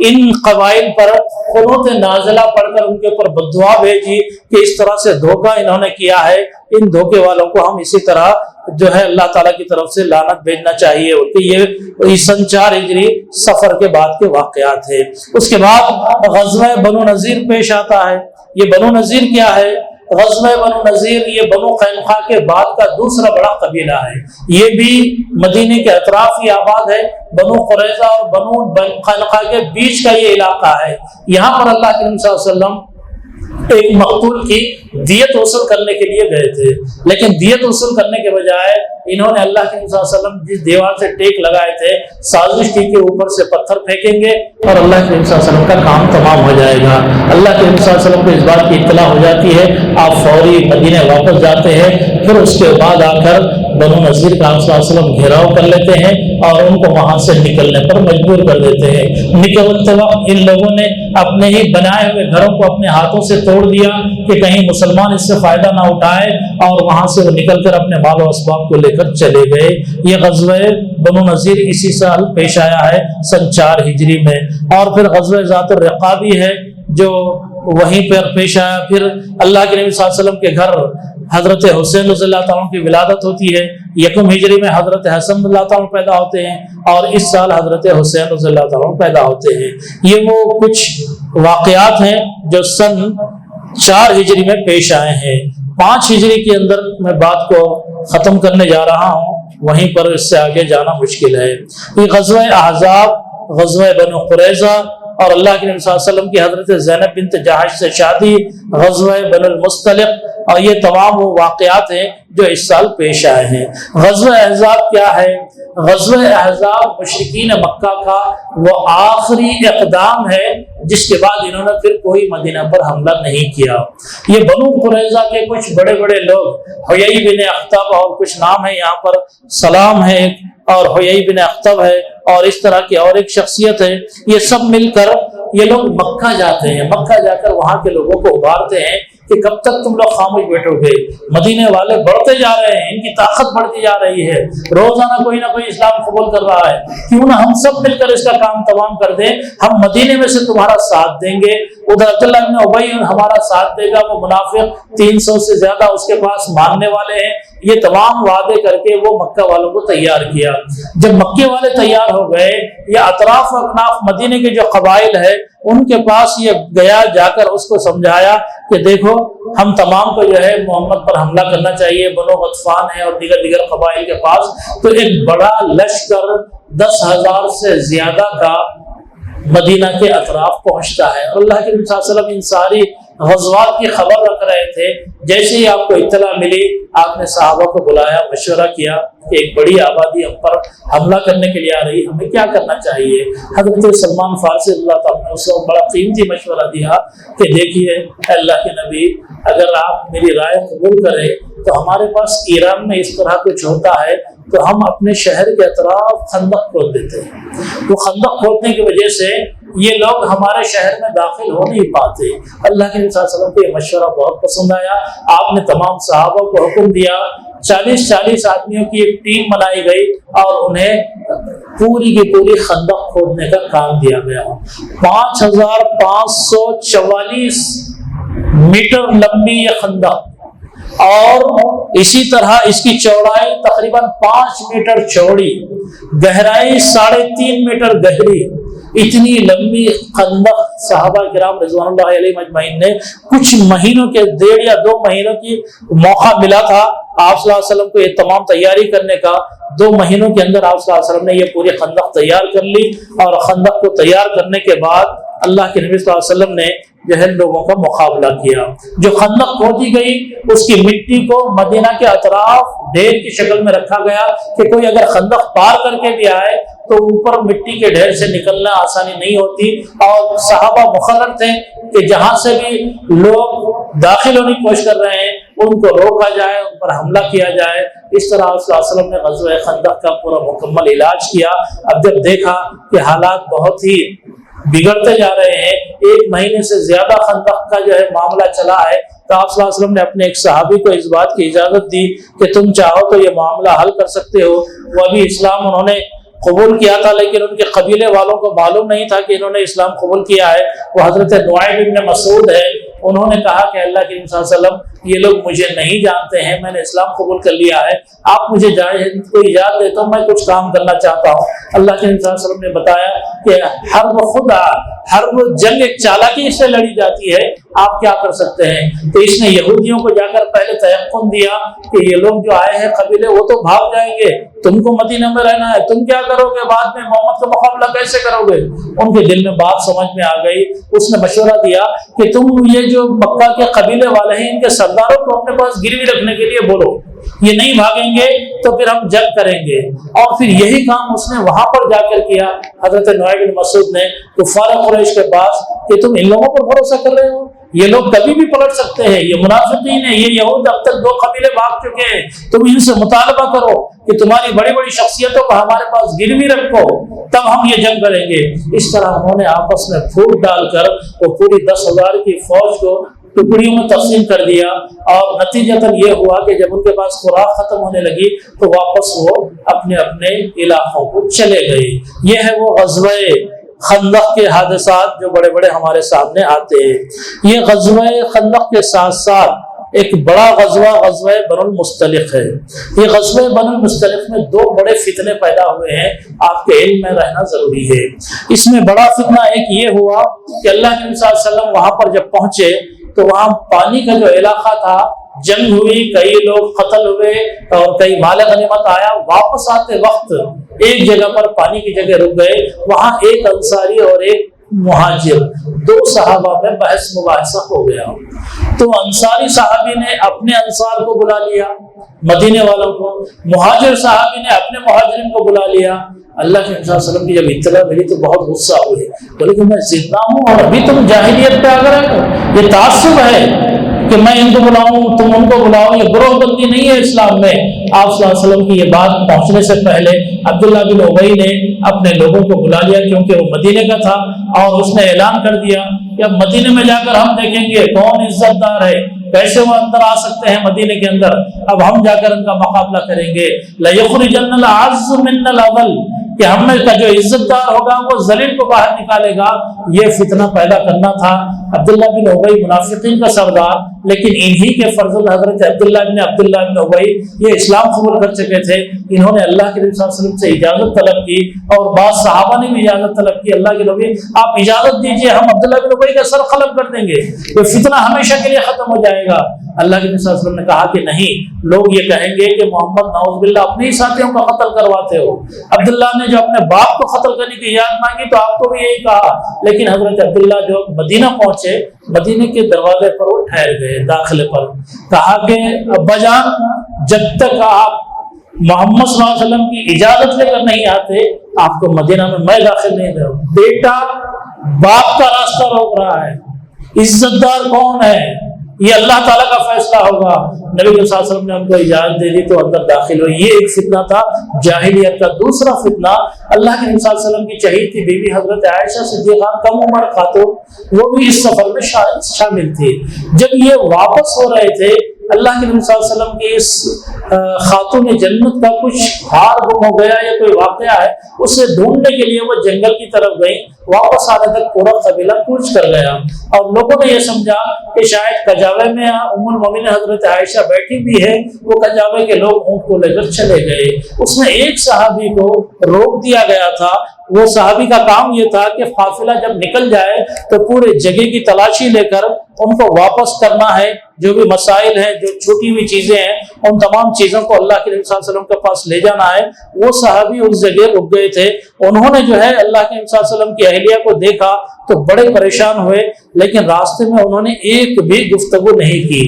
ان قبائل پر قنوت نازلہ پڑھ کر ان کے اوپر بددعا بھیجی کہ اس طرح سے دھوکہ انہوں نے کیا ہے، ان دھوکے والوں کو ہم اسی طرح جو ہے اللہ تعالیٰ کی طرف سے لعنت بھیجنا چاہیے۔ یہ سن 4 ہجری سفر کے بعد کے واقعات ہے۔ اس کے بعد غزوہ بنو نذیر پیش آتا ہے۔ یہ بنو نذیر کیا ہے؟ غزوہ بنو نذیر یہ بنو قینقاع کے بعد کا دوسرا بڑا قبیلہ ہے۔ یہ بھی مدینے کے اطراف ہی آباد ہے۔ بنو قریظہ اور بنو قینقاع کے بیچ کا یہ علاقہ ہے۔ یہاں پر اللہ کے نبی صلی اللہ علیہ وسلم ایک مقتول کی دیت وصول کرنے کے لیے گئے تھے، لیکن دیت وصول کرنے کے بجائے انہوں نے اللہ کے نبی صلی اللہ علیہ وسلم جس دیوار سے ٹیک لگائے تھے، سازش کی کہ اوپر سے پتھر پھینکیں گے اور اللہ کے نبی صلی اللہ علیہ وسلم کا کام تمام ہو جائے گا۔ اللہ کے نبی صلی اللہ علیہ وسلم کو اس بات کی اطلاع ہو جاتی ہے، آپ فوری مدینے واپس جاتے ہیں۔ پھر اس کے بعد آ کر بنو نذیر کا آپ صلی اللہ علیہ وسلم گھیراؤ کر لیتے ہیں اور ان کو وہاں سے نکلنے پر مجبور کر دیتے ہیں۔ نکلتے وقت ان لوگوں نے اپنے ہی بنائے ہوئے گھروں کو اپنے ہاتھوں سے توڑ دیا کہ کہیں مسلمان اس سے فائدہ نہ اٹھائے، اور وہاں سے وہ نکل کر اپنے مال و اسباب کو لے کر چلے گئے۔ یہ غزوہ بنو نذیر اسی سال پیش آیا ہے سن 4 ہجری میں۔ اور پھر غزوہ ذات الرقاع بھی ہے جو وہیں پر پیش آیا۔ پھر اللہ کے نبی صلی اللہ علیہ وسلم کے گھر حضرت حسین رضی اللہ تعالیٰ کی ولادت ہوتی ہے۔ 1 ہجری میں حضرت حسن رضی اللہ تعالیٰ پیدا ہوتے ہیں اور اس سال حضرت حسین رضی اللہ تعالیٰ پیدا ہوتے ہیں۔ یہ وہ کچھ واقعات ہیں جو سن 4 ہجری میں پیش آئے ہیں۔ 5 ہجری کے اندر میں بات کو ختم کرنے جا رہا ہوں، وہیں پر اس سے آگے جانا مشکل ہے۔ یہ غزوہ احزاب، غزوہ بنو قریظہ اور اللہ کے نبی صلی اللہ علیہ وسلم کی حضرت زینب بنت جہش سے شادی، غزوہ بنو المصطلق، اور یہ تمام وہ واقعات ہیں جو اس سال پیش آئے ہیں۔ غزوہ احزاب کیا ہے؟ غزوہ احزاب مشرکین مکہ کا وہ آخری اقدام ہے جس کے بعد انہوں نے پھر کوئی مدینہ پر حملہ نہیں کیا۔ یہ بنو قریظہ کے کچھ بڑے بڑے لوگ، حیی بن اخطب اور کچھ نام ہے یہاں پر، سلام ہے اور حیی بن اخطب ہے اور اس طرح کی اور ایک شخصیت ہے، یہ سب مل کر یہ لوگ مکہ جاتے ہیں۔ مکہ جا کر وہاں کے لوگوں کو ابھارتے ہیں کہ کب تک تم لوگ خاموش بیٹھو گے، مدینے والے بڑھتے جا رہے ہیں، ان کی طاقت بڑھتی جا رہی ہے، روزانہ کوئی نہ کوئی اسلام قبول کر رہا ہے، کیوں نہ ہم سب مل کر اس کا کام تمام کر دیں، ہم مدینے میں سے تمہارا ساتھ دیں گے۔ ادھر عبداللہ بن ابی ہمارا ساتھ دے گا، وہ منافق 300 سے زیادہ اس کے پاس ماننے والے ہیں۔ یہ تمام وعدے کر کے وہ مکہ والوں کو تیار کیا۔ جب مکے والے تیار ہو گئے، یہ اطراف و اکناف مدینے کے جو قبائل ہے ان کے پاس یہ گیا، جا کر اس کو سمجھایا کہ دیکھو ہم تمام کو جو ہے محمد پر حملہ کرنا چاہیے۔ بنو غطفان ہے اور دیگر قبائل کے پاس تو ایک بڑا لشکر 10,000 سے زیادہ کا مدینہ کے اطراف پہنچتا ہے، اور اللہ کے نبی صلی اللہ علیہ وسلم ان ساری غزوات کی خبر رکھ رہے تھے۔ جیسے ہی آپ کو اطلاع ملی، آپ نے صحابہ کو بلایا، مشورہ کیا کہ ایک بڑی آبادی ہم پر حملہ کرنے کے لیے آ رہی ہے، ہمیں کیا کرنا چاہیے۔ حضرت سلمان فارسی اللہ تعالیٰ نے اس وقت بڑا قیمتی مشورہ دیا کہ دیکھیے اللہ کے نبی، اگر آپ میری رائے قبول کریں تو ہمارے پاس ایران میں اس طرح کچھ ہوتا ہے تو ہم اپنے شہر کے اطراف خندق کھود دیتے ہیں۔ وہ خندق کھودنے کی وجہ سے یہ لوگ ہمارے شہر میں داخل ہو نہیں پاتے۔ اللہ کے نبی صلی اللہ علیہ وسلم کو یہ مشورہ بہت پسند آیا۔ آپ نے تمام صحابہ کو حکم دیا، 40 آدمیوں کی ایک ٹیم بنائی گئی اور انہیں پوری کی پوری خندق کھودنے کا کام دیا گیا۔ 5544 میٹر لمبی یہ خندق، اور اسی طرح اس کی چوڑائی تقریباً 5 میٹر چوڑی، گہرائی 3.5 میٹر گہری، اتنی لمبی خندق صحابہ کرام رضوان اللہ علیہ مجمعین نے کچھ مہینوں کے 1.5 یا 2 مہینوں کی موقع ملا تھا آپ صلی اللہ علیہ وسلم کو یہ تمام تیاری کرنے کا۔ 2 مہینوں کے اندر آپ صلی اللہ علیہ وسلم نے یہ پوری خندق تیار کر لی، اور خندق کو تیار کرنے کے بعد اللہ کے نبی صلی اللہ علیہ وسلم نے جو ہے لوگوں کا مقابلہ کیا۔ جو خندق کھودی گئی اس کی مٹی کو مدینہ کے اطراف ڈھیر کی شکل میں رکھا گیا کہ کوئی اگر خندق پار کر کے بھی آئے تو اوپر مٹی کے ڈھیر سے نکلنا آسانی نہیں ہوتی، اور صحابہ مقرر تھے کہ جہاں سے بھی لوگ داخل ہونے کی کوشش کر رہے ہیں ان کو روکا جائے، ان پر حملہ کیا جائے۔ اس طرح صلی اللہ علیہ وسلم نے غزوہ خندق کا پورا مکمل علاج کیا۔ اب جب دیکھا کہ حالات بہت ہی بگڑتے جا رہے ہیں، 1 مہینے سے زیادہ خندق کا جو ہے معاملہ چلا ہے، تو آپ صلی اللہ علیہ وسلم نے اپنے ایک صحابی کو اس بات کی اجازت دی کہ تم چاہو تو یہ معاملہ حل کر سکتے ہو۔ وہ ابھی اسلام انہوں نے قبول کیا تھا، لیکن ان کے قبیلے والوں کو معلوم نہیں تھا کہ انہوں نے اسلام قبول کیا ہے۔ وہ حضرت نعیم بن مسعود ہے، انہوں نے کہا کہ اللہ کے نبی صلی اللہ علیہ وسلم یہ لوگ مجھے نہیں جانتے ہیں، میں نے اسلام قبول کر لیا ہے، آپ مجھے کوئی اجازت دے تو میں کچھ کام کرنا چاہتا ہوں۔ اللہ کے نبی صلی اللہ علیہ وسلم نے بتایا کہ حرب جنگ ایک چالاکی سے لڑی جاتی ہے، آپ کیا کر سکتے ہیں۔ تو اس نے یہودیوں کو جا کر پہلے تیقن دیا کہ یہ لوگ جو آئے ہیں قبیلے وہ تو بھاگ جائیں گے، تم کو مدینہ میں رہنا ہے، تم کیا کرو گے، بعد میں محمد کا مقابلہ کیسے کرو گے۔ ان کے دل میں بات سمجھ میں آ گئی۔ اس نے مشورہ دیا کہ تم یہ جو مکہ کے قبیلے والے ہیں ان کے سرداروں کو اپنے پاس گروی رکھنے کے لیے بولو، یہ نہیں بھاگیں گے تو پھر ہم جنگ کریں گے۔ اور پھر یہی کام اس نے وہاں پر جا کر کیا، حضرت نعیم بن مسعود نے کفار قریش کے پاس، کہ تم ان لوگوں پر بھروسہ کر رہے ہو، یہ لوگ کبھی بھی پلٹ سکتے ہیں، یہ منافقین ہیں، یہ یہود اب تک 2 قبیلے بھاگ چکے ہیں، تم ان سے مطالبہ کرو کہ تمہاری بڑی بڑی شخصیتوں کو ہمارے پاس گروی رکھو، تب ہم یہ جنگ کریں گے۔ اس طرح انہوں نے آپس میں پھوٹ ڈال کر وہ پوری 10,000 کی فوج کو ٹکڑیوں میں تقسیم کر دیا، اور نتیجتاً یہ ہوا کہ جب ان کے پاس خوراک ختم ہونے لگی تو واپس وہ اپنے اپنے علاقوں کو چلے گئے۔ یہ ہے وہ غزوہ خندق کے حادثات جو بڑے بڑے ہمارے سامنے آتے ہیں۔ یہ غزوہ خندق کے ساتھ ساتھ ایک بڑا غزوہ بنو المصطلق ہے۔ یہ غزوہ بنو المصطلق میں 2 بڑے فتنے پیدا ہوئے ہیں، آپ کے علم میں رہنا ضروری ہے۔ اس میں بڑا فتنہ ایک یہ ہوا کہ اللہ کے نبی صلی اللہ علیہ وسلم وہاں پر جب پہنچے تو وہاں پانی کا جو علاقہ تھا، جنگ ہوئی، کئی لوگ قتل ہوئے اور کئی مال غنیمت آیا۔ واپس آتے وقت ایک جگہ پر پانی کی جگہ رک گئے، وہاں ایک انصاری اور ایک مہاجر، 2 صحابہ میں بحث مباحثہ ہو گیا۔ تو انصاری صحابی نے اپنے انصار کو بلا لیا، مدینے والوں کو، مہاجر صحابی نے اپنے مہاجرین کو بلا لیا۔ اللہ کے نبی صلی اللہ علیہ وسلم کی جب اطلاع ملی تو بہت غصہ ہوئے، بولے کہ میں زندہ ہوں اور ابھی تم جاہلیت پہ آ گئے، یہ تعصب ہے کہ میں ان کو بلاؤں تم ان کو بلاؤ، یہ گروہ بندی نہیں ہے اسلام میں۔ آپ صلی اللہ علیہ وسلم کی یہ بات پہنچنے سے پہلے عبداللہ بن ابی نے اپنے لوگوں کو بلا لیا، کیونکہ وہ مدینے کا تھا، اور اس نے اعلان کر دیا کہ اب مدینے میں جا کر ہم دیکھیں گے کون عزت دار ہے، کیسے وہ اندر آ سکتے ہیں مدینے کے اندر، اب ہم جا کر ان کا مقابلہ کریں گے۔ لَيُخْرِجَنَّ الْأَعَزُّ مِنَّ الْأَذَلَّ، کہ ہم میں کا جو عزت دار ہوگا وہ ذلیل کو باہر نکالے گا۔ یہ فتنہ پیدا کرنا تھا۔ عبداللہ بن ابی منافقین کا سردار، لیکن انہی کے فرزند حضرت عبداللہ بن ابی یہ اسلام قبول کر چکے تھے۔ انہوں نے اللہ کے نبی صلی اللہ علیہ وسلم سے اجازت طلب کی، اور بعض صحابہ نے بھی اجازت طلب کی، اللہ کے نبی آپ اجازت دیجیے، ہم عبداللہ بن ابی کا سر قلم کر دیں گے، یہ فتنہ ہمیشہ کے لیے ختم ہو جائے گا۔ اللہ کے نبی صلی اللہ علیہ وسلم نے کہا کہ نہیں، لوگ یہ کہیں گے کہ محمد نعوذ باللہ اپنے ہی ساتھیوں کو قتل کرواتے ہو۔ عبداللہ نے جو اپنے باپ کو قتل کرنے کی اجازت مانگی تو آپ کو بھی یہی کہا، لیکن حضرت عبداللہ جو مدینہ پہنچے، مدینے کے دروازے پر وہ ٹھہر گئے، داخلے پر کہا کہ ابا جان جب تک آپ محمد صلی اللہ علیہ وسلم کی اجازت لے کر نہیں آتے آپ کو مدینہ میں داخل نہیں دوں۔ بیٹا باپ کا راستہ روک رہا ہے، عزت دار کون ہے یہ اللہ تعالیٰ کا فیصلہ ہوگا۔ نبی صلی اللہ علیہ وسلم نے ان کو اجازت دے دی تو اندر داخل ہوئے۔ یہ ایک فتنہ تھا جاہلیت کا۔ دوسرا فتنہ، اللہ کے نبی صلی اللہ علیہ وسلم کی چہیتی بیوی حضرت عائشہ صدیقہ کم عمر خاتون، وہ بھی اس سفر میں شامل تھی۔ جب یہ واپس ہو رہے تھے، اللہ کے نبی صلی اللہ علیہ وسلم کی اس خاتون جنت کا کچھ ہار گم ہو گیا یا کوئی واقعہ ہے، اسے ڈھونڈنے کے لیے وہ جنگل کی طرف گئی۔ واپس آنے تک پورا قبیلہ کوچ کر گیا، اور لوگوں نے یہ سمجھا کہ شاید کجاوے میں ام المومنین حضرت عائشہ بیٹھی بھی ہے، وہ کجاوے کے لوگ اونٹ کو لے کر چلے گئے۔ اس میں ایک صحابی کو روک دیا گیا تھا۔ وہ صحابی کا کام یہ تھا کہ قافلہ جب نکل جائے تو پورے جگہ کی تلاشی لے کر ان کو واپس کرنا ہے، جو بھی مسائل ہیں، جو چھوٹی ہوئی چیزیں ہیں، ان تمام چیزوں کو اللہ کے نبی صلی اللہ علیہ وسلم کے پاس لے جانا ہے۔ وہ صحابی اس جگہ رک گئے تھے، انہوں نے جو ہے اللہ کے نبی صلی اللہ علیہ وسلم کی اہلیہ کو دیکھا تو بڑے پریشان ہوئے، لیکن راستے میں انہوں نے ایک بھی گفتگو نہیں کی،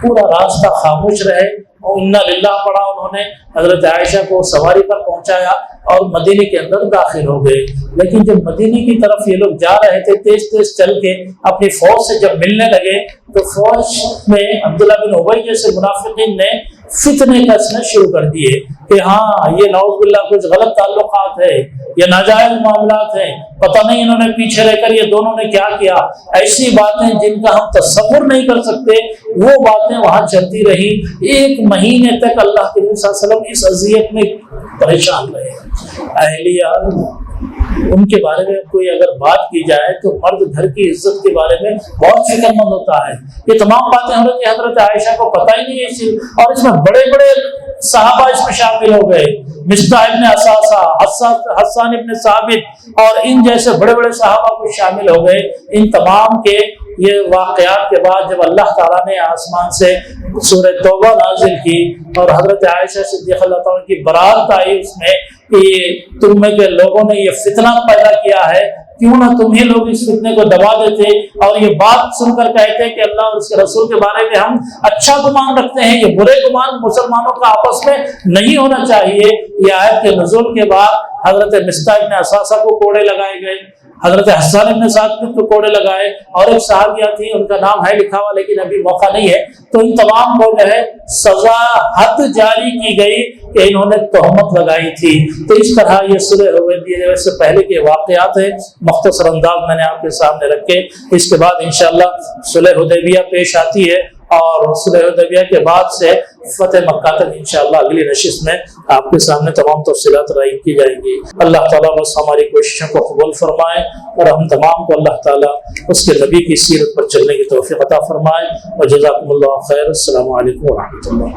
پورا راستہ خاموش رہے۔ انا للہ پڑھا انہوں نے، حضرت عائشہ کو سواری پر پہنچایا اور مدینے کے اندر داخل ہو گئے۔ لیکن جب مدینے کی طرف یہ لوگ جا رہے تھے، تیز تیز چل کے اپنی فوج سے جب ملنے لگے تو فوج میں عبداللہ بن ابی جیسے منافقین نے فتنے کسنے شروع کر دیے کہ ہاں یہ نعوذ باللہ کچھ غلط تعلقات ہے، یہ ناجائز معاملات ہیں، پتہ نہیں انہوں نے پیچھے رہ کر یہ دونوں نے کیا کیا۔ ایسی باتیں جن کا ہم تصور نہیں کر سکتے، وہ باتیں وہاں چلتی رہی۔ 1 مہینے تک اللہ کے نبی صلی اللہ علیہ وسلم اس اذیت میں پریشان رہے۔ اہلیہ ان کے بارے میں کوئی اگر بات کی جائے تو مرد گھر کی عزت کے بارے میں بہت فکر مند ہوتا ہے۔ یہ تمام باتیں حضرت عائشہ کو پتہ ہی نہیں ہے، اور اس میں بڑے بڑے صحابہ اس میں شامل ہو گئے، مصطح ابن اساسہ، حسان ابن ثابت اور ان جیسے بڑے بڑے صحابہ کو شامل ہو گئے۔ ان تمام کے یہ واقعات کے بعد جب اللہ تعالیٰ نے آسمان سے سورہ توبہ نازل کی اور حضرت عائشہ صدیقہ اللہ تعالیٰ کی برات آئی اس میں کہ تم میں کے لوگوں نے یہ فتنہ پیدا کیا ہے کیوں نہ تم ہی لوگ اس فتنے کو دبا دیتے اور یہ بات سن کر کہتے کہ اللہ اور اس کے رسول کے بارے میں ہم اچھا گمان رکھتے ہیں، یہ برے گمان مسلمانوں کا آپس میں نہیں ہونا چاہیے۔ یہ آیت کے نزول کے بعد حضرت مصطح بن اثاثہ کو کوڑے لگائے گئے، حضرت حسان بن ثابت کو کوڑے لگائے، اور ایک صحابیہ تھی، ان کا نام ہے لکھا ہوا لیکن ابھی موقع نہیں ہے، تو ان تمام کو جو ہے سزا حد جاری کی گئی کہ انہوں نے تہمت لگائی تھی۔ تو اس طرح یہ صلح حدیبیہ سے پہلے کے واقعات ہیں، مختصر انداز میں نے آپ کے سامنے رکھے۔ اس کے بعد انشاءاللہ صلح حدیبیہ پیش آتی ہے، اور صلح حدیبیہ کے بعد سے فتح مکہ تک انشاءاللہ اگلی نشست میں آپ کے سامنے تمام تفصیلات رائع کی جائیں گی۔ اللہ تعالیٰ بس ہماری کوششوں کو قبول فرمائے، اور ہم تمام کو اللہ تعالیٰ اس کے نبی کی سیرت پر چلنے کی توفیق عطا فرمائے۔ وجزاکم اللہ خیر۔ السلام علیکم ورحمۃ اللہ۔